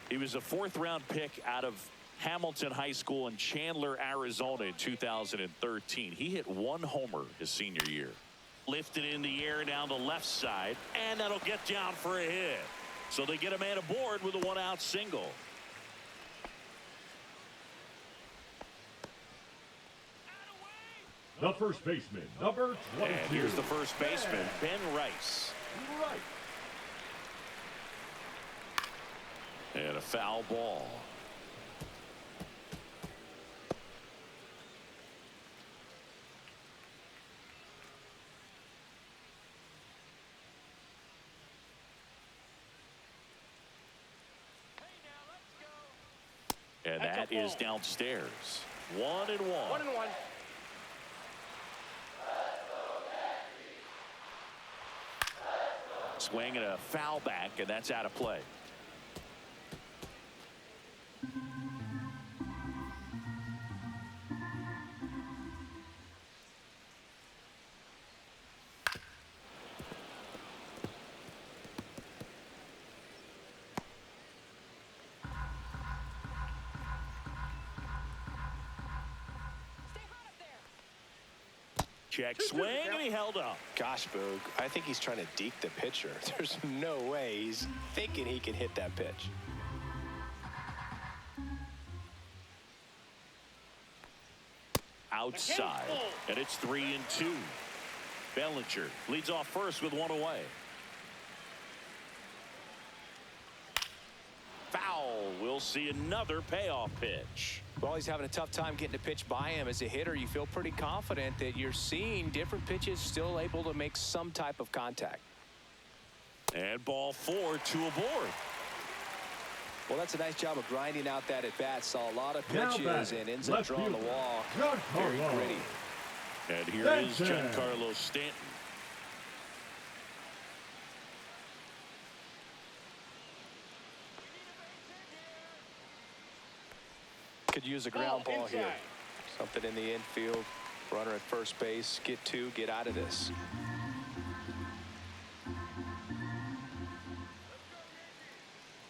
He was a 4th-round pick out of Hamilton High School in Chandler, Arizona in 2013. He hit 1 homer his senior year. Lifted in the air down the left side, and that'll get down for a hit. So they get a man aboard with a 1-out single. The first baseman, number 22. And here's the first baseman, Ben Rice. Right. And a foul ball. And that is downstairs. 1-1. 1-1. Swing and a foul back, and that's out of play. Check swing, and he held up. Gosh, Boog, I think he's trying to deke the pitcher. There's no way he's thinking he can hit that pitch. Outside, and it's 3-2. Bellinger leads off first with 1 away. Foul. We'll see another payoff pitch. Well, he's having a tough time getting a pitch by him. As a hitter, you feel pretty confident that you're seeing different pitches still able to make some type of contact. And ball 4, 2 aboard. Well, that's a nice job of grinding out that at-bat. Saw a lot of pitches and ends up drawing the walk. Very gritty. And here is Giancarlo Stanton. Could use a ground ball here. Something in the infield. Runner at first base. Get 2. Get out of this.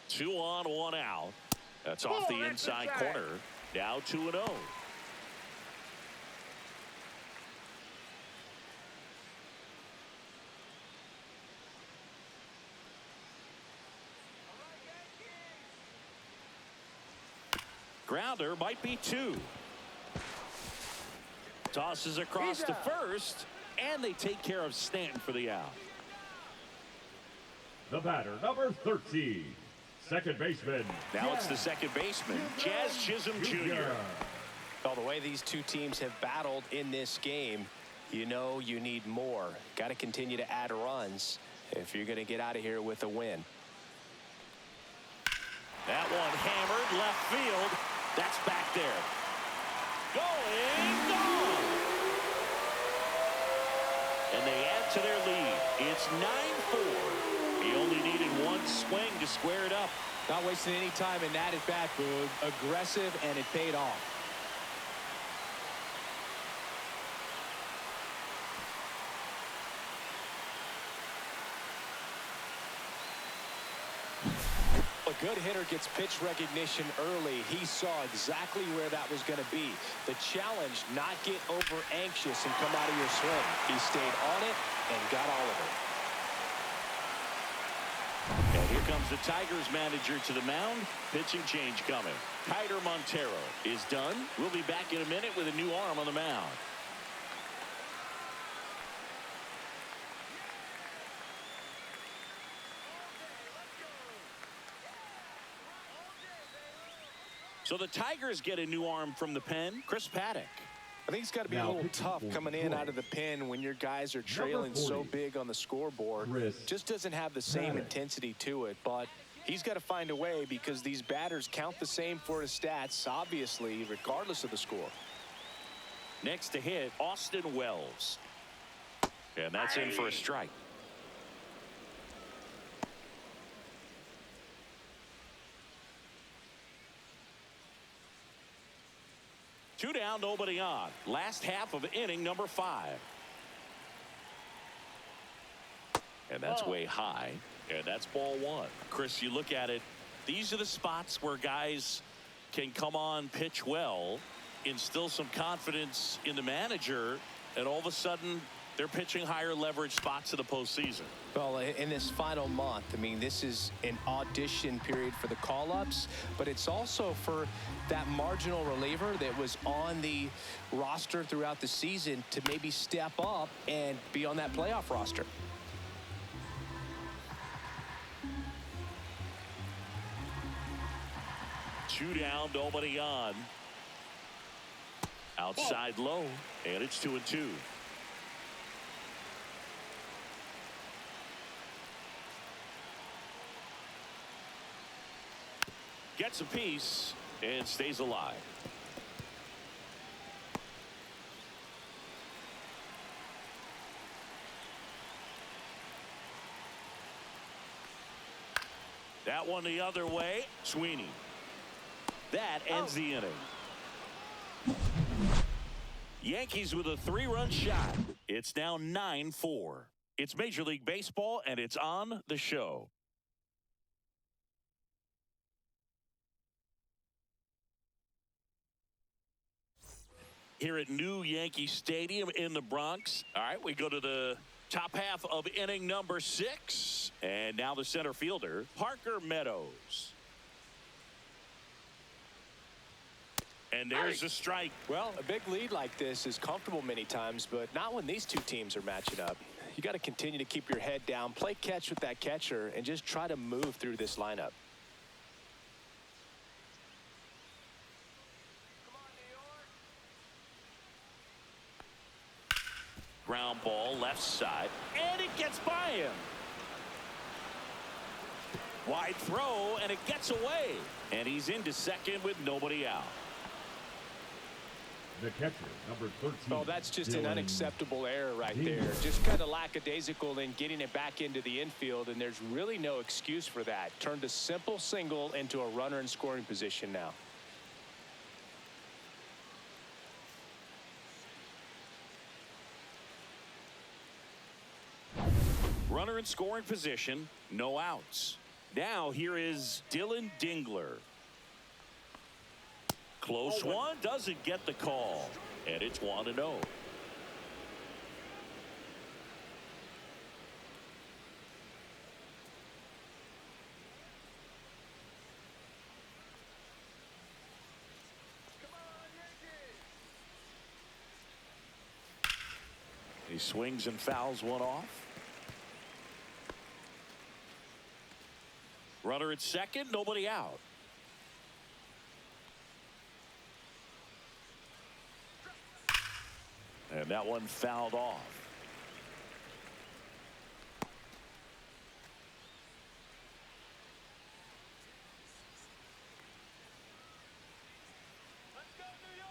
Two on, 1 out. That's off the inside corner. Now 2-0. Grounder might be 2. Tosses across to first, and they take care of Stanton for the out. The batter, number 13. Second baseman. Now it's the second baseman, Jazz Chisholm Jr. Well, the way these two teams have battled in this game, you know you need more. Got to continue to add runs if you're going to get out of here with a win. That one hammered left field. That's back there. Going, gone. And they add to their lead. It's 9-4. He only needed 1 swing to square it up. Not wasting any time in that at bat, Boog. Aggressive, and it paid off. A good hitter gets pitch recognition early. He saw exactly where that was going to be. The challenge, not get over anxious and come out of your swing. He stayed on it and got all of it. And here comes the Tigers manager to the mound. Pitching change coming. Kiter Montero is done. We'll be back in a minute with a new arm on the mound. So the Tigers get a new arm from the pen, Chris Paddock. I think it's got to be a little tough coming in out of the pen when your guys are trailing so big on the scoreboard. Just doesn't have the same intensity to it, but he's got to find a way because these batters count the same for his stats, obviously, regardless of the score. Next to hit, Austin Wells. And that's in for a strike. Two down, nobody on. Last half of inning number 5. And that's way high. And that's ball one. Chris, you look at it, these are the spots where guys can come on, pitch well, instill some confidence in the manager, and all of a sudden they're pitching higher leverage spots in the postseason. Well, in this final month, I mean, this is an audition period for the call-ups, but it's also for that marginal reliever that was on the roster throughout the season to maybe step up and be on that playoff roster. Two down, nobody on. Outside low, and it's 2-2. Gets a piece and stays alive. That one the other way. Sweeney. That ends the inning. Yankees with a 3-run shot. It's now 9-4. It's Major League Baseball, and it's on the show. Here at New Yankee Stadium in the Bronx. All right, we go to the top half of inning number 6. And now the center fielder, Parker Meadows. And there's a strike. Well, a big lead like this is comfortable many times, but not when these two teams are matching up. You got to continue to keep your head down, play catch with that catcher, and just try to move through this lineup. Ground ball left side, and it gets by him. Wide throw, and it gets away. And he's into second with nobody out. The catcher, number 13. Oh, that's just an unacceptable error right there. Just kind of lackadaisical in getting it back into the infield, and there's really no excuse for that. Turned a simple single into a runner in scoring position now. Runner in scoring position, no outs. Now here is Dylan Dingler. Close one, doesn't get the call, and it's 1-0. He swings and fouls one off. Runner at second, nobody out. And that one fouled off. Let's go, New York!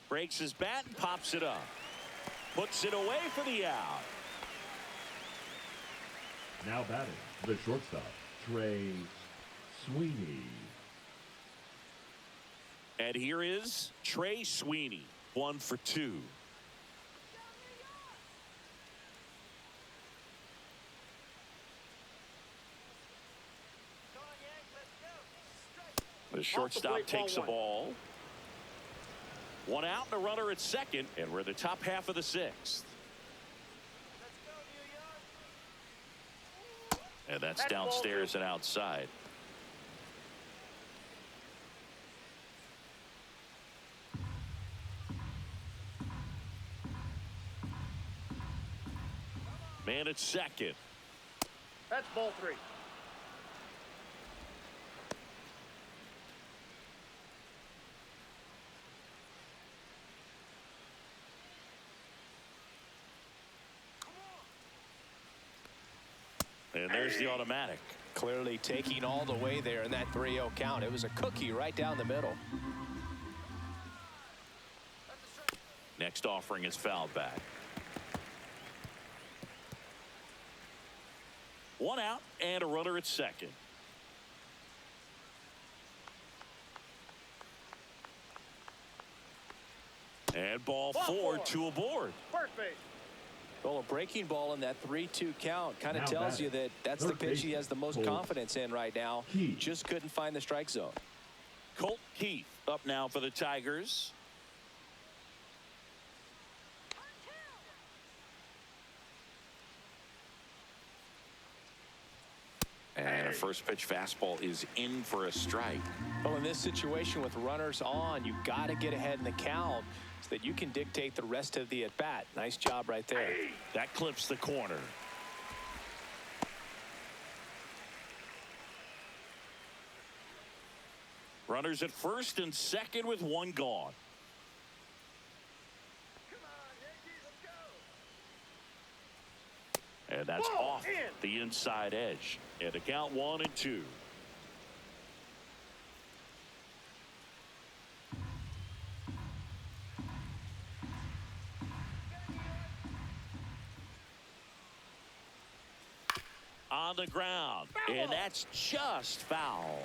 Breaks his bat and pops it up. Puts it away for the out. Now batting, the shortstop, Trey Sweeney. And here is Trey Sweeney, 1 for 2. The shortstop takes the ball. 1 out and a runner at second, and we're in the top half of the 6th. And that's downstairs and outside. Man at second. That's ball 3. And there's the automatic. Clearly taking all the way there in that 3-0 count. It was a cookie right down the middle. Next offering is fouled back. One out and a runner at second. And ball four, two aboard. First base. Well, a breaking ball in that 3-2 count kind of Now tells batting, you that that's the third pitch he baseman, has the most Colt confidence in right now. Keith. Just couldn't find the strike zone. Colt Keith up now for the Tigers. And a first pitch fastball is in for a strike. Well, in this situation with runners on, you got to get ahead in the count so that you can dictate the rest of the at-bat. Nice job right there. That clips the corner. Runners at first and second with one gone. Come on, Yankees, let's go. And that's Ball off in. the inside edge. And to count 1-2. On the ground. Foul. And that's just foul.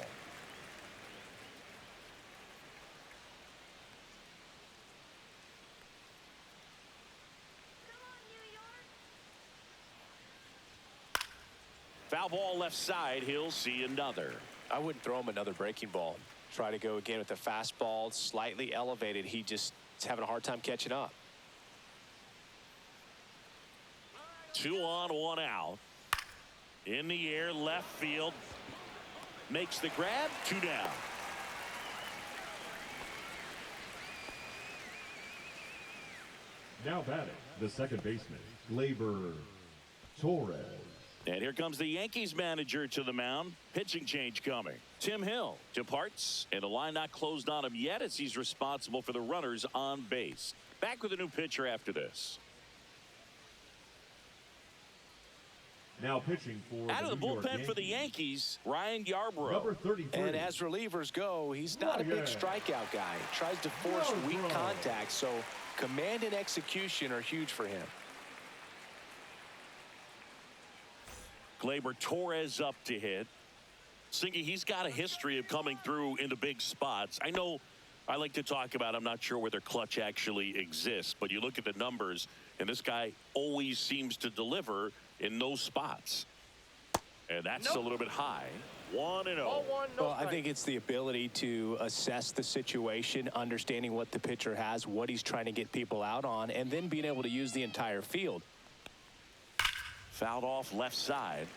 Foul ball left side. He'll see another. I wouldn't throw him another breaking ball. Try to go again with the fastball, slightly elevated. He just is having a hard time catching up. 2 on, 1 out. In the air, left field. Makes the grab. 2 down. Now batting, the second baseman, Gleyber Torres. And here comes the Yankees manager to the mound. Pitching change coming. Tim Hill departs, and the line not closed on him yet as he's responsible for the runners on base. Back with a new pitcher after this. Now pitching for Out of the New York bullpen for the Yankees, Ryan Yarbrough. Number 33. And as relievers go, he's not a big strikeout guy. He tries to force weak contact, so command and execution are huge for him. Gleyber Torres up to hit. Singy, he's got a history of coming through into big spots. I know I like to talk about, I'm not sure whether clutch actually exists, but you look at the numbers, and this guy always seems to deliver in those spots. And that's a little bit high. 1-0. Ball one, no Well, I strike. think it's the ability to assess the situation, understanding what the pitcher has, what he's trying to get people out on, and then being able to use the entire field. Fouled off left side.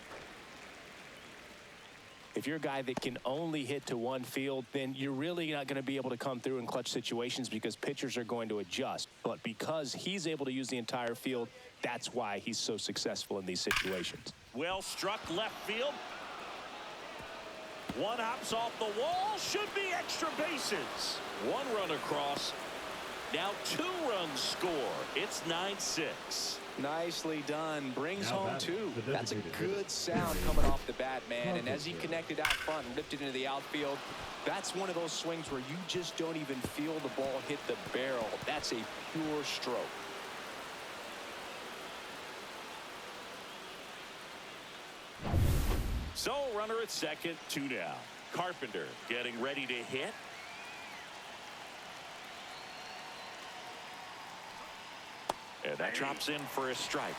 If you're a guy that can only hit to one field, then you're really not going to be able to come through in clutch situations because pitchers are going to adjust. But because he's able to use the entire field, that's why he's so successful in these situations. Well struck left field. One hops off the wall. Should be extra bases. One run across. Now 2 runs score. It's 9-6. Nicely done. Brings Now home batting, 2. the That's a designated good hitter. sound coming off the bat, man. And as he connected out front and ripped it into the outfield, that's one of those swings where you just don't even feel the ball hit the barrel. That's a pure stroke. So runner at second, 2 down. Carpenter getting ready to hit. And that drops in for a strike.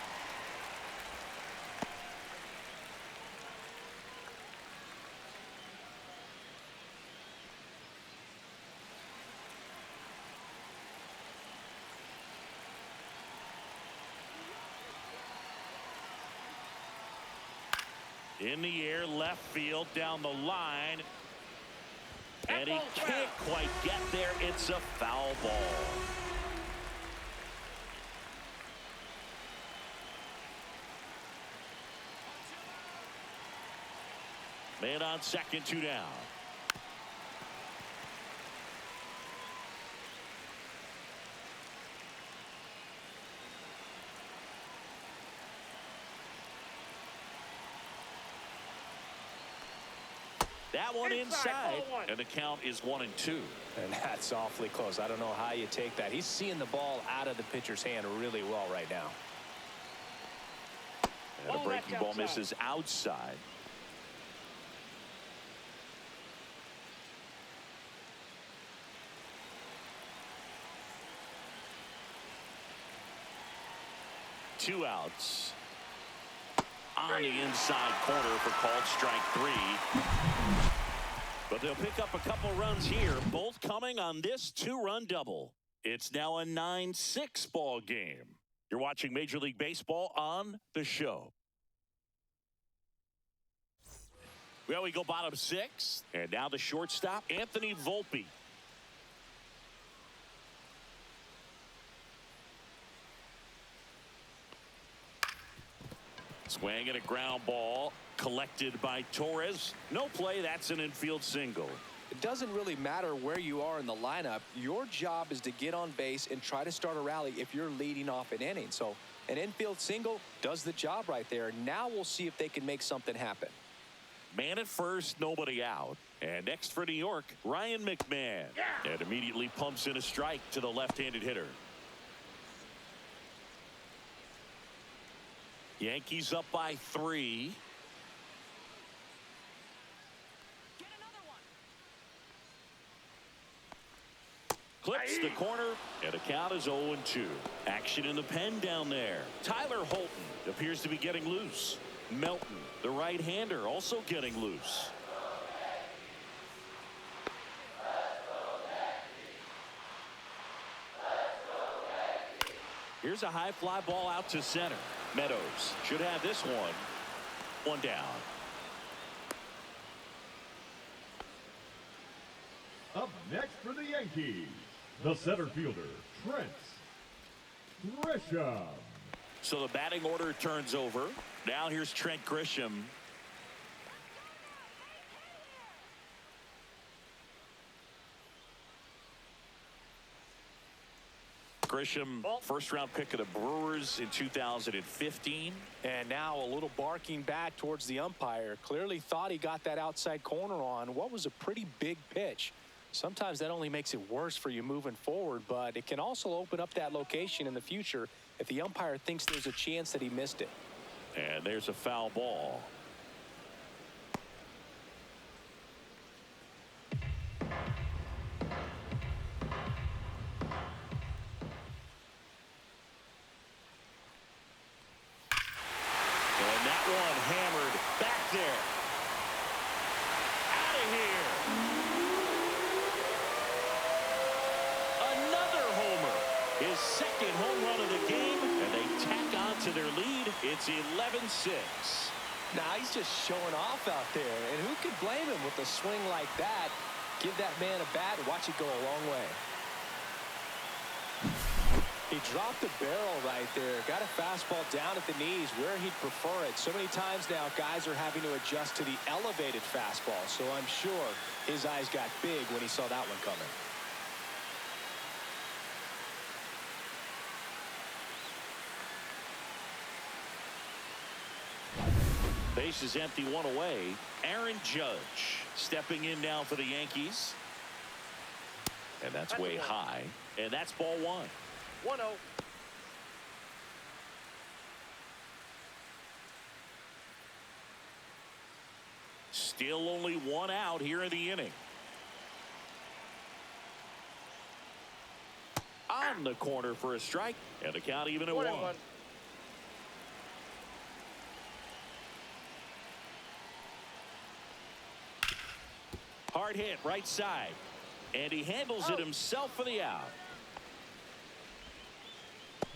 In the air, left field, down the line. And he can't quite get there. It's a foul ball. Man on second, 2 down. That one inside, ball one. and the count is 1-2. And that's awfully close. I don't know how you take that. He's seeing the ball out of the pitcher's hand really well right now. And a breaking ball misses outside. Two outs. On the inside corner for called strike 3. But they'll pick up a couple runs here, both coming on this 2-run double. It's now a 9-6 ball game. You're watching Major League Baseball on The Show. Well, we go bottom 6, and now the shortstop, Anthony Volpe. Swing and a ground ball collected by Torres. No play. That's an infield single. It doesn't really matter where you are in the lineup. Your job is to get on base and try to start a rally if you're leading off an inning. So an infield single does the job right there. Now we'll see if they can make something happen. Man at first, nobody out. And next for New York, Ryan McMahon. And immediately pumps in a strike to the left-handed hitter. Yankees up by 3. Get another one. Clips the corner, and the count is 0-2. Action in the pen down there. Tyler Holton appears to be getting loose. Melton, the right-hander, also getting loose. Here's a high fly ball out to center. Meadows should have this one. One down. Up next for the Yankees, the center fielder, Trent Grisham. So the batting order turns over. Now here's Trent Grisham. Grisham, first-round pick of the Brewers in 2015. And now a little barking back towards the umpire. Clearly thought he got that outside corner on what was a pretty big pitch. Sometimes that only makes it worse for you moving forward, but it can also open up that location in the future if the umpire thinks there's a chance that he missed it. And there's a foul ball. And that one hammered back there. Out of here. Another homer. His second home run of the game, and they tack on to their lead. It's 11-6. Now he's just showing off out there, and who could blame him with a swing like that? Give that man a bat and watch it go a long way. He dropped the barrel right there. Got a fastball down at the knees where he'd prefer it. So many times now guys are having to adjust to the elevated fastball. So I'm sure his eyes got big when he saw that one coming. Base is empty, one away. Aaron Judge stepping in now for the Yankees. And that's way high. And that's ball 1. 1-0. Still only one out here in the inning. On the corner for a strike. And the count even at 1. 1-1. Hard hit right side. And he handles it himself for the out.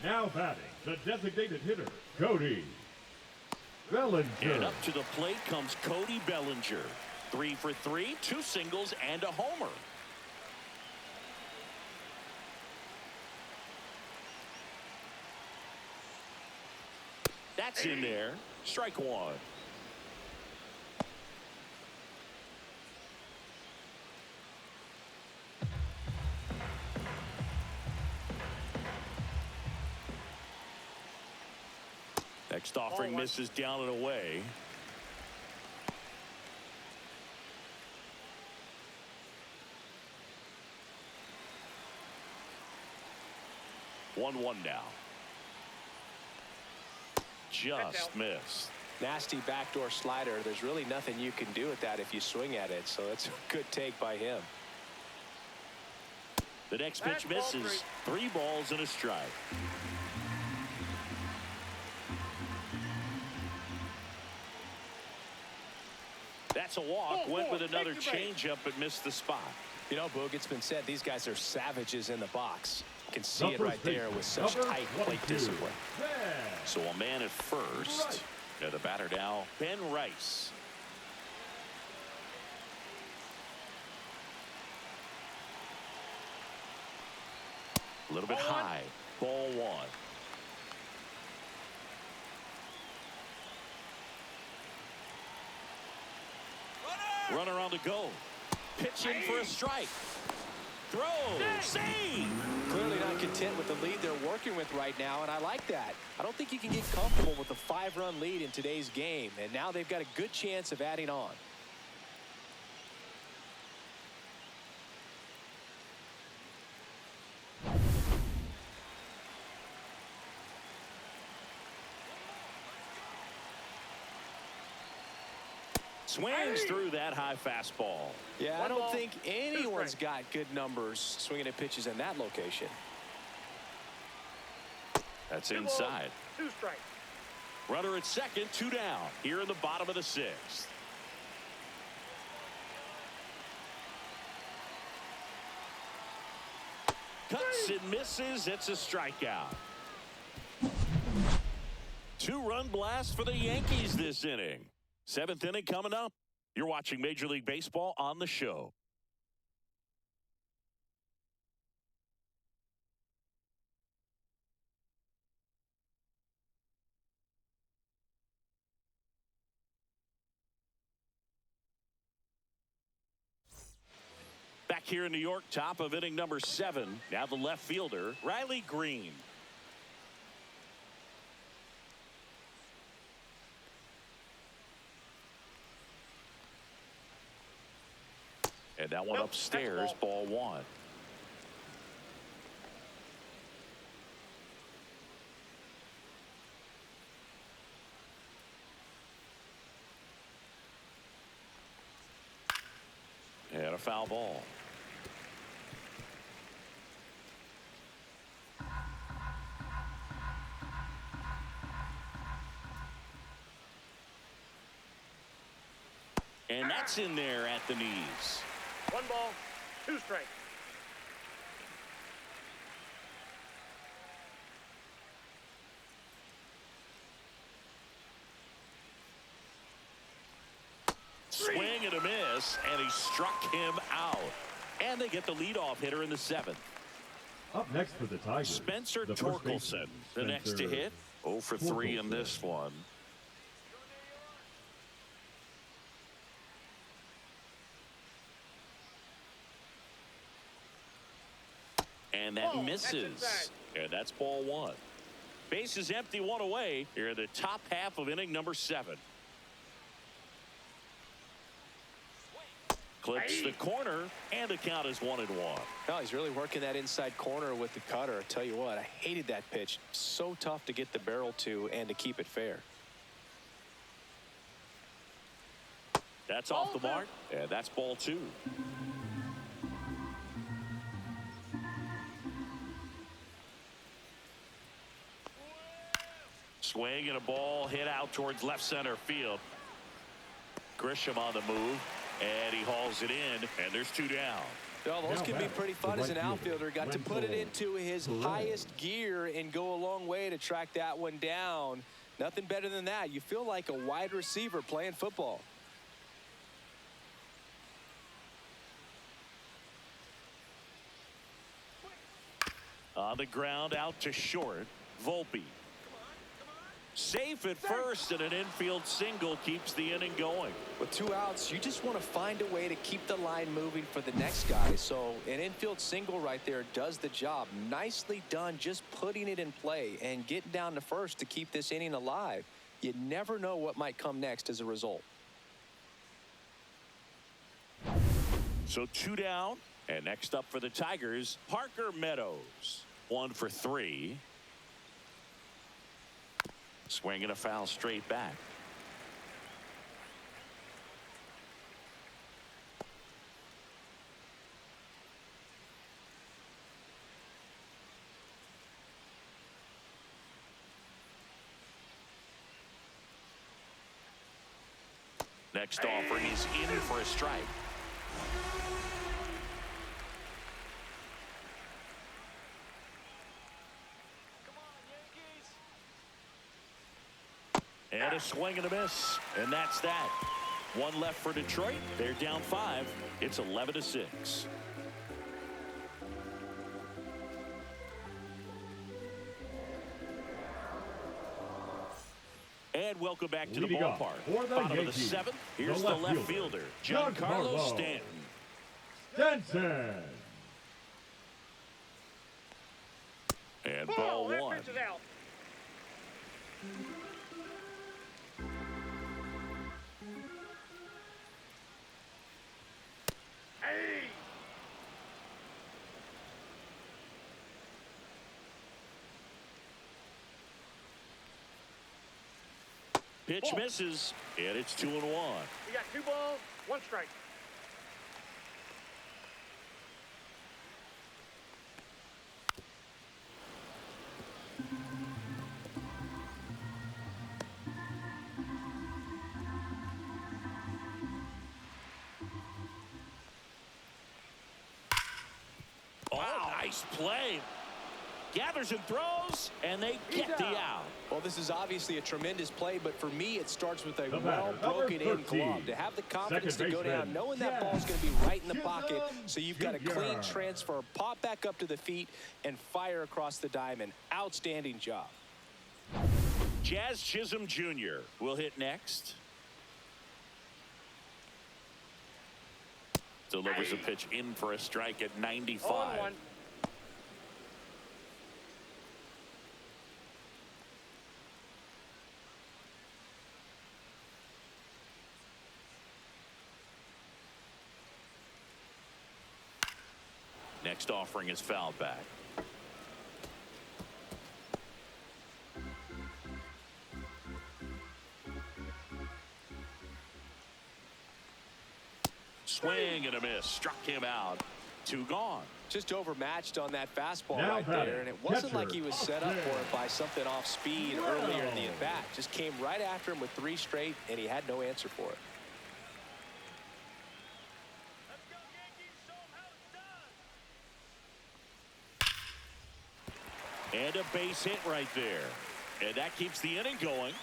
Now batting, the designated hitter, Cody Bellinger. And up to the plate comes Cody Bellinger. 3 for 3, 2 singles and a homer. That's in there. Strike 1. Next offering misses down and away. One now. Just missed. Nasty backdoor slider. There's really nothing you can do with that if you swing at it. So that's a good take by him. The next pitch misses. 3 balls and a strike. That's a walk. Went with another changeup but missed the spot. You know, Boog, it's been said these guys are savages in the box. You can see it right there with such tight plate discipline. So a man at first. The batter now, Ben Rice. A little bit high. Ball 1. Runner on the go. Pitching for a strike. Throw. Save. Clearly not content with the lead they're working with right now, and I like that. I don't think you can get comfortable with a 5-run lead in today's game, and now they've got a good chance of adding on. Swings through that high fastball. Yeah, I don't think anyone's got good numbers swinging at pitches in that location. That's inside. 2 strikes. Runner at second, 2 down. Here in the bottom of the 6th. Cuts and misses. It's a strikeout. 2-run blast for the Yankees this inning. 7th inning coming up. You're watching Major League Baseball on the show. Back here in New York, top of inning number 7. Now the left fielder, Riley Green. And that one upstairs, ball 1. And a foul ball. And that's in there at the knees. 1 ball, 2 strikes. Swing and a miss, and he struck him out. And they get the leadoff hitter in the 7th. Up next for the Tigers, Spencer the first baseman, Torkelson, the next to hit. 0 for 3 in this one. And that misses. And that's ball 1. Base is empty, 1 away. Here in the top half of inning number 7. Clips the corner, and the count is 1-1. No, he's really working that inside corner with the cutter. I tell you what, I hated that pitch. So tough to get the barrel to and to keep it fair. That's off the mark, and that's ball 2. Swing and a ball hit out towards left center field. Grisham on the move, and he hauls it in, and there's 2 down. Well, those can be pretty fun as an outfielder. Got to put it into his highest gear and go a long way to track that one down. Nothing better than that. You feel like a wide receiver playing football. On the ground, out to short, Volpe. Safe at first, and an infield single keeps the inning going. With 2 outs, you just want to find a way to keep the line moving for the next guy. So an infield single right there does the job. Nicely done, just putting it in play and getting down to first to keep this inning alive. You never know what might come next as a result. So 2 down, and next up for the Tigers, Parker Meadows. 1 for 3. Swing and a foul straight back. Next offering is in for a strike. And a swing and a miss. And that's that. One left for Detroit. They're down 5. It's 11-6. And welcome back to the ballpark. Bottom of the 7th. Here's the left fielder, Giancarlo Stanton. Stanton. And ball That 1. pitch is out. Hey! Pitch misses, and it's 2-1. You got 2 balls, 1 strike. Oh, nice play. Gathers and throws, and they get the out. Well, this is obviously a tremendous play, but for me, it starts with a The batter, well-broken-in number 13, glove. To have the confidence to second go down, baseman, knowing that ball's going to be right in the pocket, so you've got a clean transfer, pop back up to the feet, and fire across the diamond. Outstanding job. Jazz Chisholm Jr. will hit next. Delivers a pitch in for a strike at 95. 0-1. Next offering is fouled back. Swing and a miss. Struck him out. 2 gone. Just overmatched on that fastball Now right batting, there, and it wasn't like he was catcher, set up for Austin. it by something off speed earlier in the at-bat. Just came right after him with 3 straight, and he had no answer for it. Let's go, Yankees. Show 'em how it's done. And a base hit right there. And that keeps the inning going.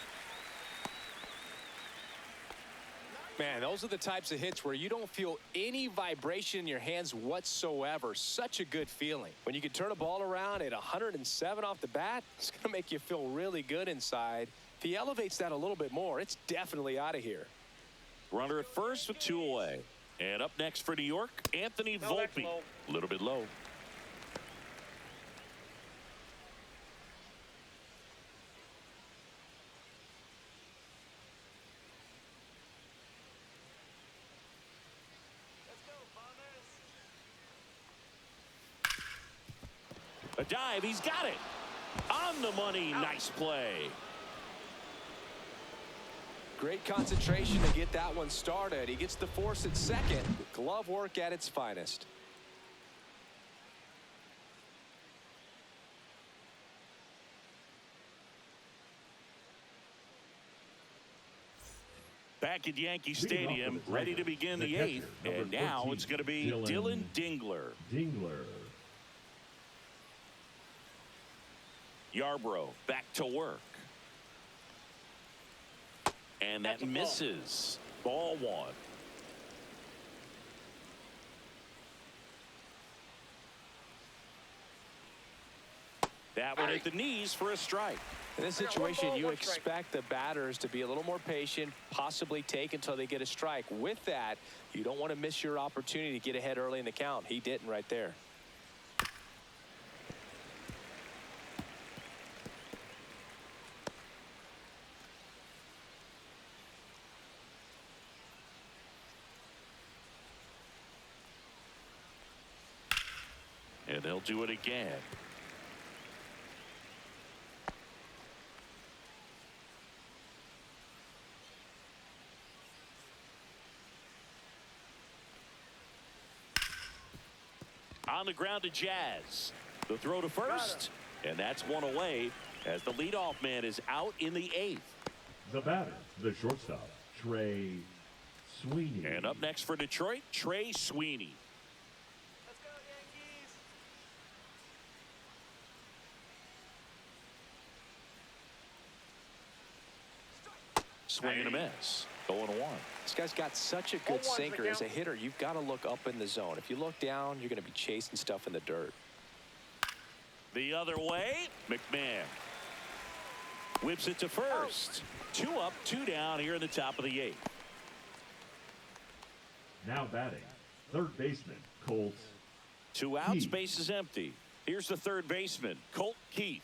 Man, those are the types of hits where you don't feel any vibration in your hands whatsoever. Such a good feeling. When you can turn a ball around at 107 off the bat, it's going to make you feel really good inside. If he elevates that a little bit more, it's definitely out of here. Runner at first with 2 away. And up next for New York, Anthony No, that's Volpe. low. A little bit low. A dive, he's got it. On the money, nice play. Great concentration to get that one started. He gets the force at second. Glove work at its finest. Back at Yankee Stadium, ready to begin the 8th. And now it's going to be Dylan Dingler. Yarbrough back to work. And that misses. Ball 1. That one at the knees for a strike. In this situation, you expect the batters to be a little more patient, possibly take until they get a strike. With that, you don't want to miss your opportunity to get ahead early in the count. He didn't right there. And they'll do it again. On the ground to Jazz. The throw to first. And that's one away as the leadoff man is out in the 8th. The batter, the shortstop, Trey Sweeney. And up next for Detroit, Trey Sweeney. Let's go, Yankees. Swing and a miss. 0-1. This guy's got such a good sinker. As a hitter, you've got to look up in the zone. If you look down, you're going to be chasing stuff in the dirt. The other way, McMahon whips it to first. 2 up, 2 down here in the top of the 8th. Now batting, third baseman, Colt. 2 outs, Keith. base is empty. Here's the third baseman, Colt Keith.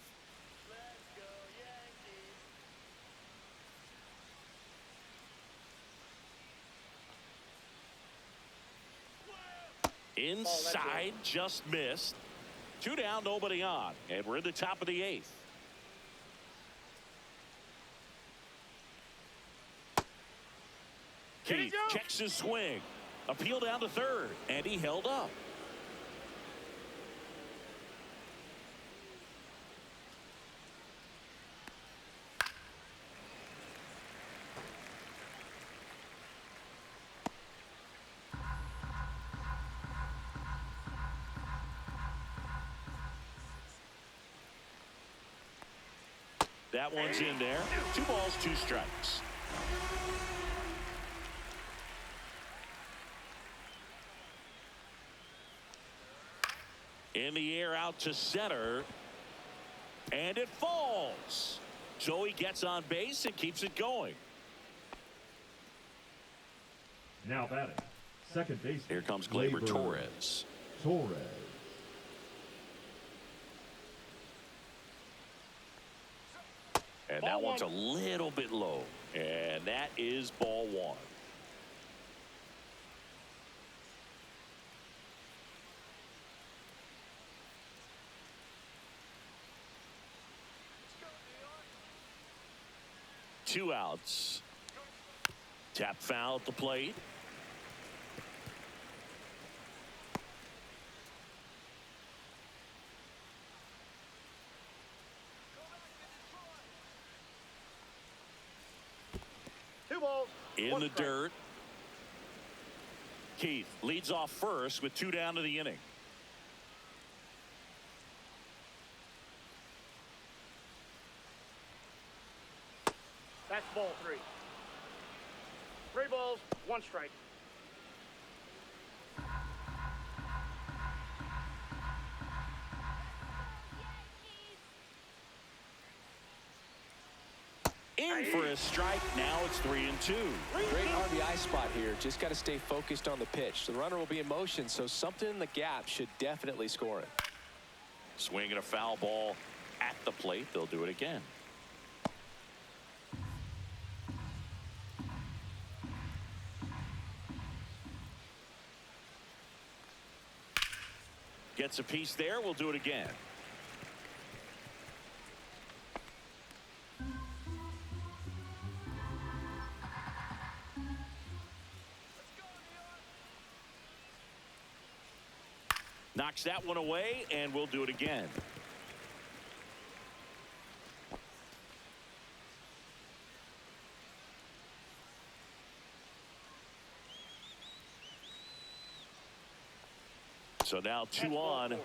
Inside, just missed. 2 down, nobody on. And we're in the top of the 8th. Keith checks his swing. Appeal down to third. And he held up. That one's in there. 2 balls, 2 strikes. In the air out to center. And it falls. So he gets on base and keeps it going. Now batting, second baseman. Here comes Gleyber Torres. Torres. And that one's a little bit low. And that is ball 1. Two outs. Tap foul at the plate. In the dirt. Keith leads off first with 2 down to the inning. That's ball 3. 3 balls, 1 strike. In for a strike. Now it's 3-2. Great RBI spot here. Just got to stay focused on the pitch. The runner will be in motion, so something in the gap should definitely score it. Swinging a foul ball at the plate. They'll do it again. Gets a piece there. We'll do it again. Knocks that one away, and we'll do it again. So now 2 on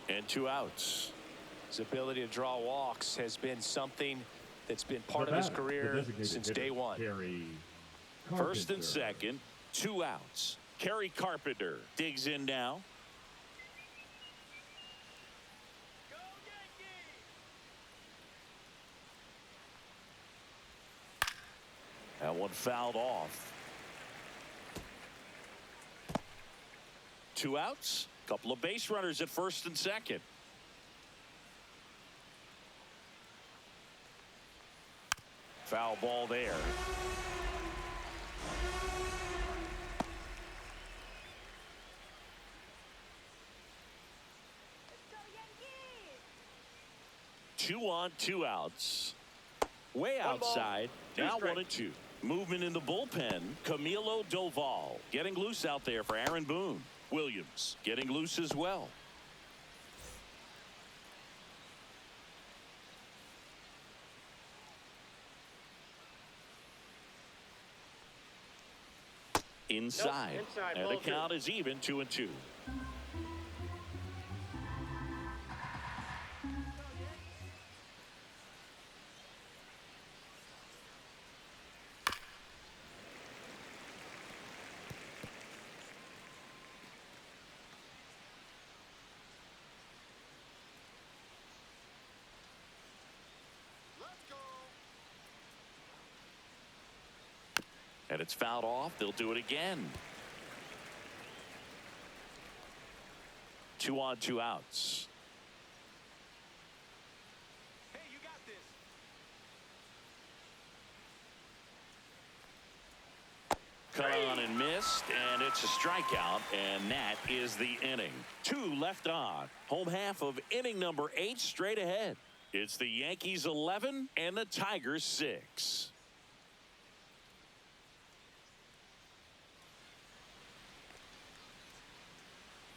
and 2 outs. His ability to draw walks has been something that's been part of his career since day 1. First and second, 2 outs. Kerry Carpenter digs in now. That one fouled off. 2 outs. Couple of base runners at first and second. Foul ball there. Two on, 2 outs. Way outside. Now 1-2. Movement in the bullpen. Camilo Doval getting loose out there for Aaron Boone. Williams getting loose as well. inside. Nope, inside, And the ball two. count is even 2-2. And it's fouled off. They'll do it again. 2 on, 2 outs. Hey, you got this. Cut on and missed, and it's a strikeout, and that is the inning. 2 left on. Home half of inning number 8 straight ahead. It's the Yankees 11 and the Tigers 6.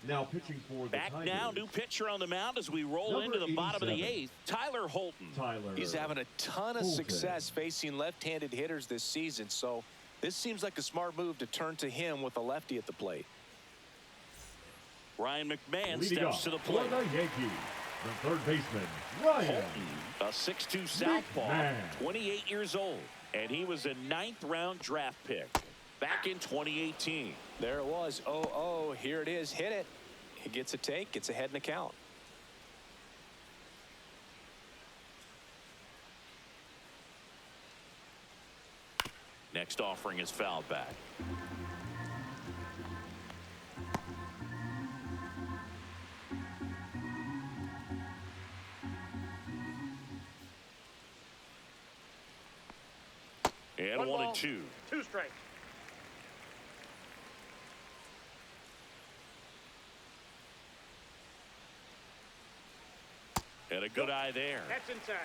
Now pitching for the Back Tigers. now, new pitcher on the mound as we roll Number into the bottom of the 87. 8th. Tyler Holton. He's having a ton of success facing left-handed hitters this season, so this seems like a smart move to turn to him with a lefty at the plate. Ryan McMahon Leading steps off to the for plate. the Yankees, the third baseman, Ryan. Holton, a 6'2 southpaw, McMahon. 28 years old, and he was a 9th-round draft pick back in 2018. There it was. Oh, here it is. Hit it. He gets a take, gets ahead in the count. Next offering is fouled back. And 1 ball, and 2. 2 strikes. And a good eye there. That's inside.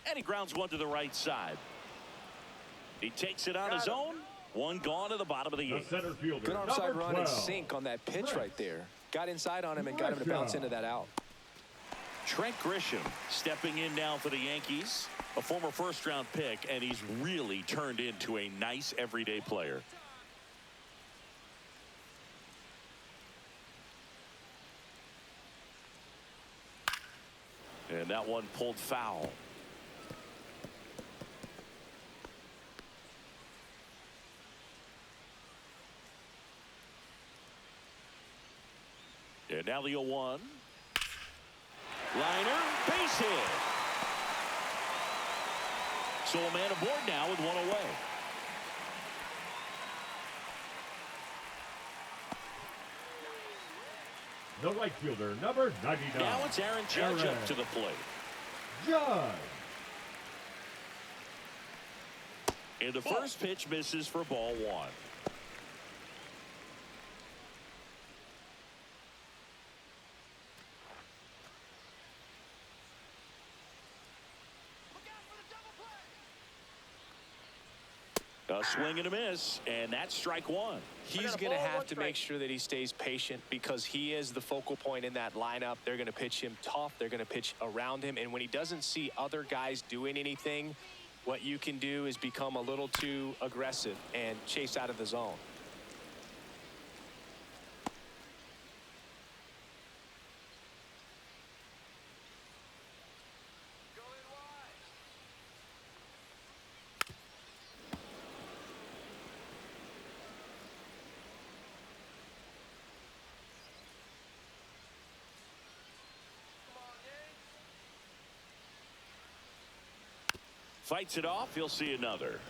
And he grounds one to the right side. He takes it on his own. 1 gone to the bottom of the The 8th. center fielder, Good onside number run and 12. sink on that pitch right there. Got inside on him and got him to bounce into that out. Trent Grisham stepping in now for the Yankees. A former 1st-round pick, and he's really turned into a nice everyday player. And that one pulled foul. And now the 0-1. Liner, base hit. So a man aboard now with 1 away. The right fielder, number 99. Now it's Aaron Judge up to the plate. Judge. And the first pitch misses for ball 1. A swing and a miss, and that's strike 1. He's going to have to make sure that he stays patient because he is the focal point in that lineup. They're going to pitch him tough. They're going to pitch around him. And when he doesn't see other guys doing anything, what you can do is become a little too aggressive and chase out of the zone. Fights it off. He'll see another.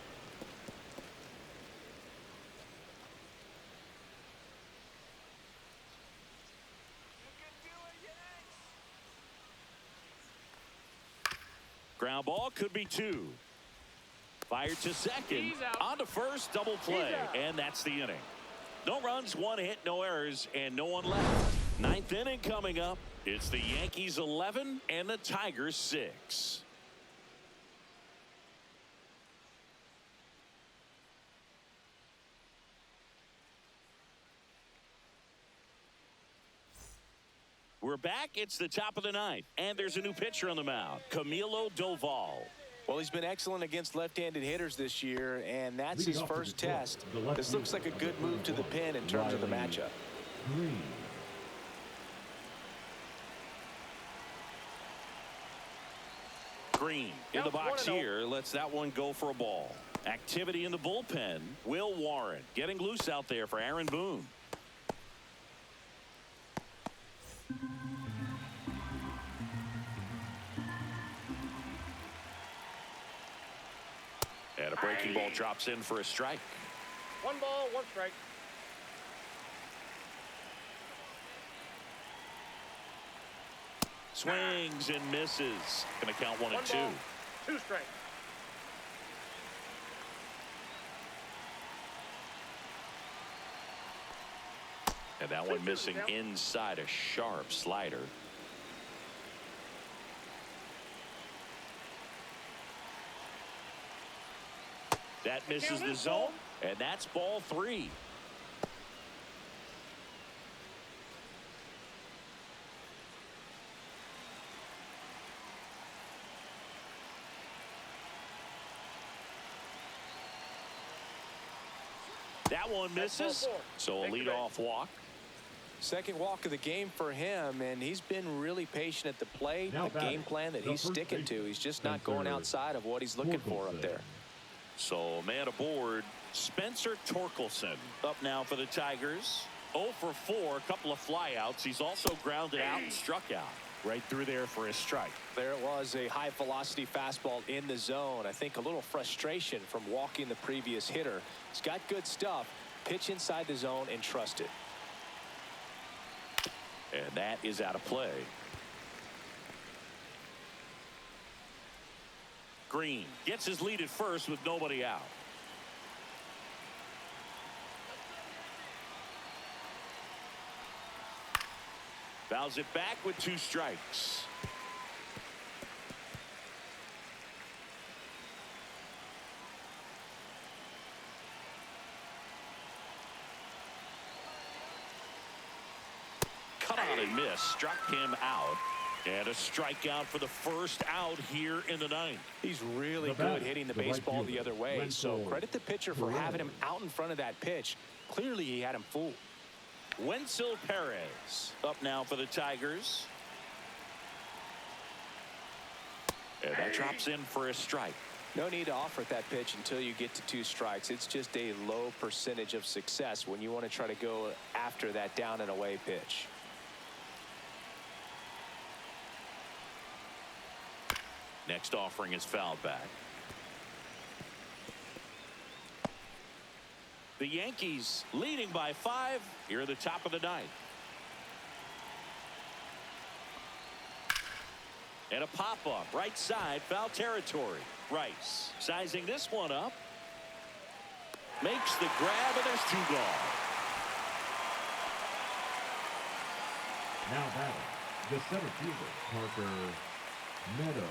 Ground ball could be 2. Fired to second. He's out. On to first, double play. And that's the inning. No runs, one hit, no errors, and no one left. Ninth inning coming up. It's the Yankees 11 and the Tigers 6. We're back. It's the top of the ninth, and there's a new pitcher on the mound, Camilo Doval. Well, he's been excellent against left-handed hitters this year, and that's his first test. This looks like a good move to the pin in terms of the matchup. Green in the box here. Lets that one go for a ball. Activity in the bullpen. Will Warren getting loose out there for Aaron Boone. And a breaking ball drops in for a strike. 1 ball, 1 strike. Swings and misses. Going to count 1 and 2. 2 strikes. And that one missing inside a sharp slider. That misses the zone, and that's ball 3. That one misses, so a leadoff walk. Second walk of the game for him, and he's been really patient at the plate. A game plan that he's sticking to. He's just not going outside of what he's looking for up there. So man aboard, Spencer Torkelson up now for the Tigers. 0 for 4, a couple of flyouts. He's also grounded out and struck out. Right through there for a strike. There it was, a high velocity fastball in the zone. I think a little frustration from walking the previous hitter. He's got good stuff. Pitch inside the zone and trust it. And that is out of play. Green gets his lead at first with nobody out. Fouls it back with 2 strikes. Cut on and miss. Struck him out. And a strikeout for the first out here in the ninth. He's really good hitting the baseball the other way. So credit the pitcher for having him out in front of that pitch. Clearly he had him fooled. Wenzel Perez up now for the Tigers. And that drops in for a strike. No need to offer at that pitch until you get to 2 strikes. It's just a low percentage of success when you want to try to go after that down and away pitch. Next offering is fouled back. The Yankees leading by 5 here at the top of the ninth. And a pop-up right side, foul territory. Rice sizing this one up. Makes the grab, and there's 2 gone. Now batting, the center fielder, Parker Meadows.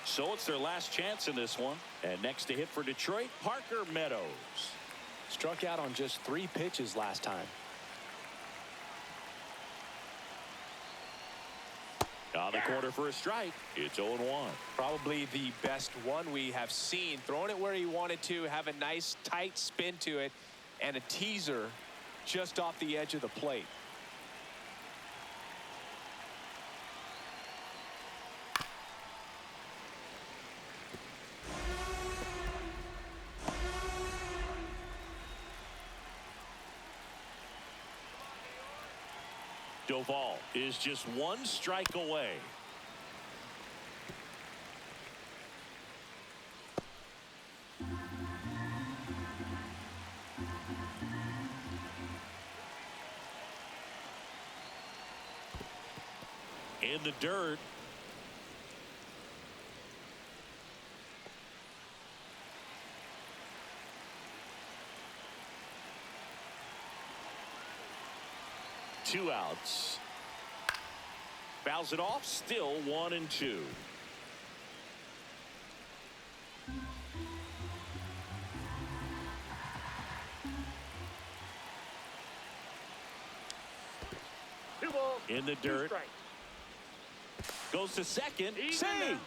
So it's their last chance in this one. And next to hit for Detroit, Parker Meadows. Struck out on just 3 pitches last time. On the corner for a strike. It's 0-1. Probably the best one we have seen. Throwing it where he wanted to, have a nice tight spin to it, and a teaser just off the edge of the plate. Doval is just 1 strike away. In the dirt. 2 outs. Fouls it off. Still 1-2. In the dirt. Goes to second. Save.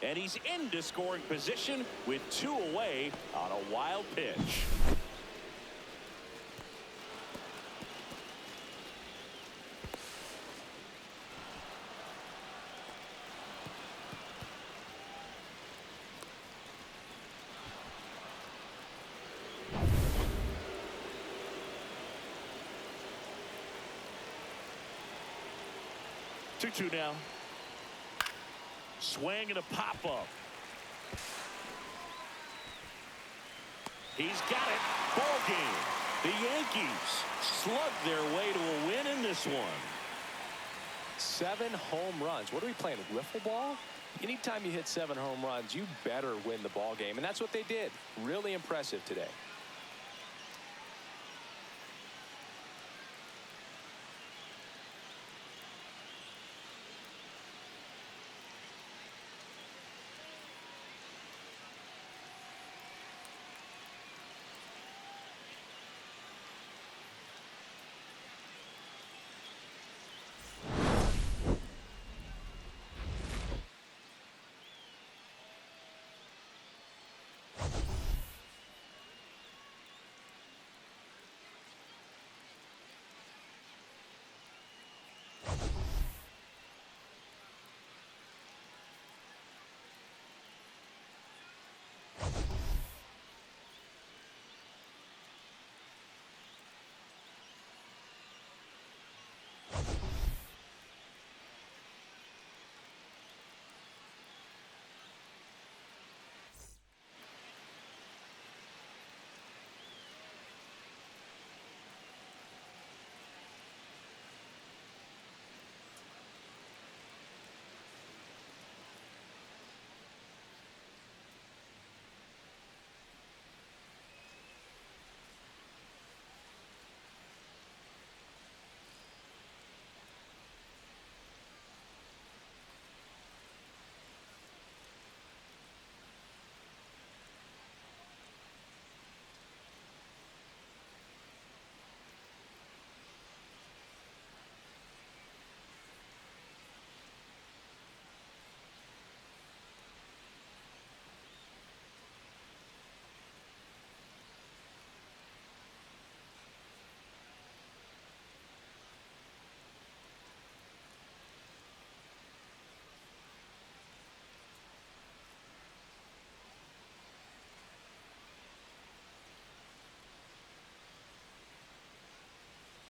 And he's into scoring position with 2 away on a wild pitch. Two now. Swing and a pop-up. He's got it. Ball game. The Yankees slug their way to a win in this one. 7 home runs. What are we playing? Wiffle ball? Anytime you hit 7 home runs, you better win the ball game. And that's what they did. Really impressive today.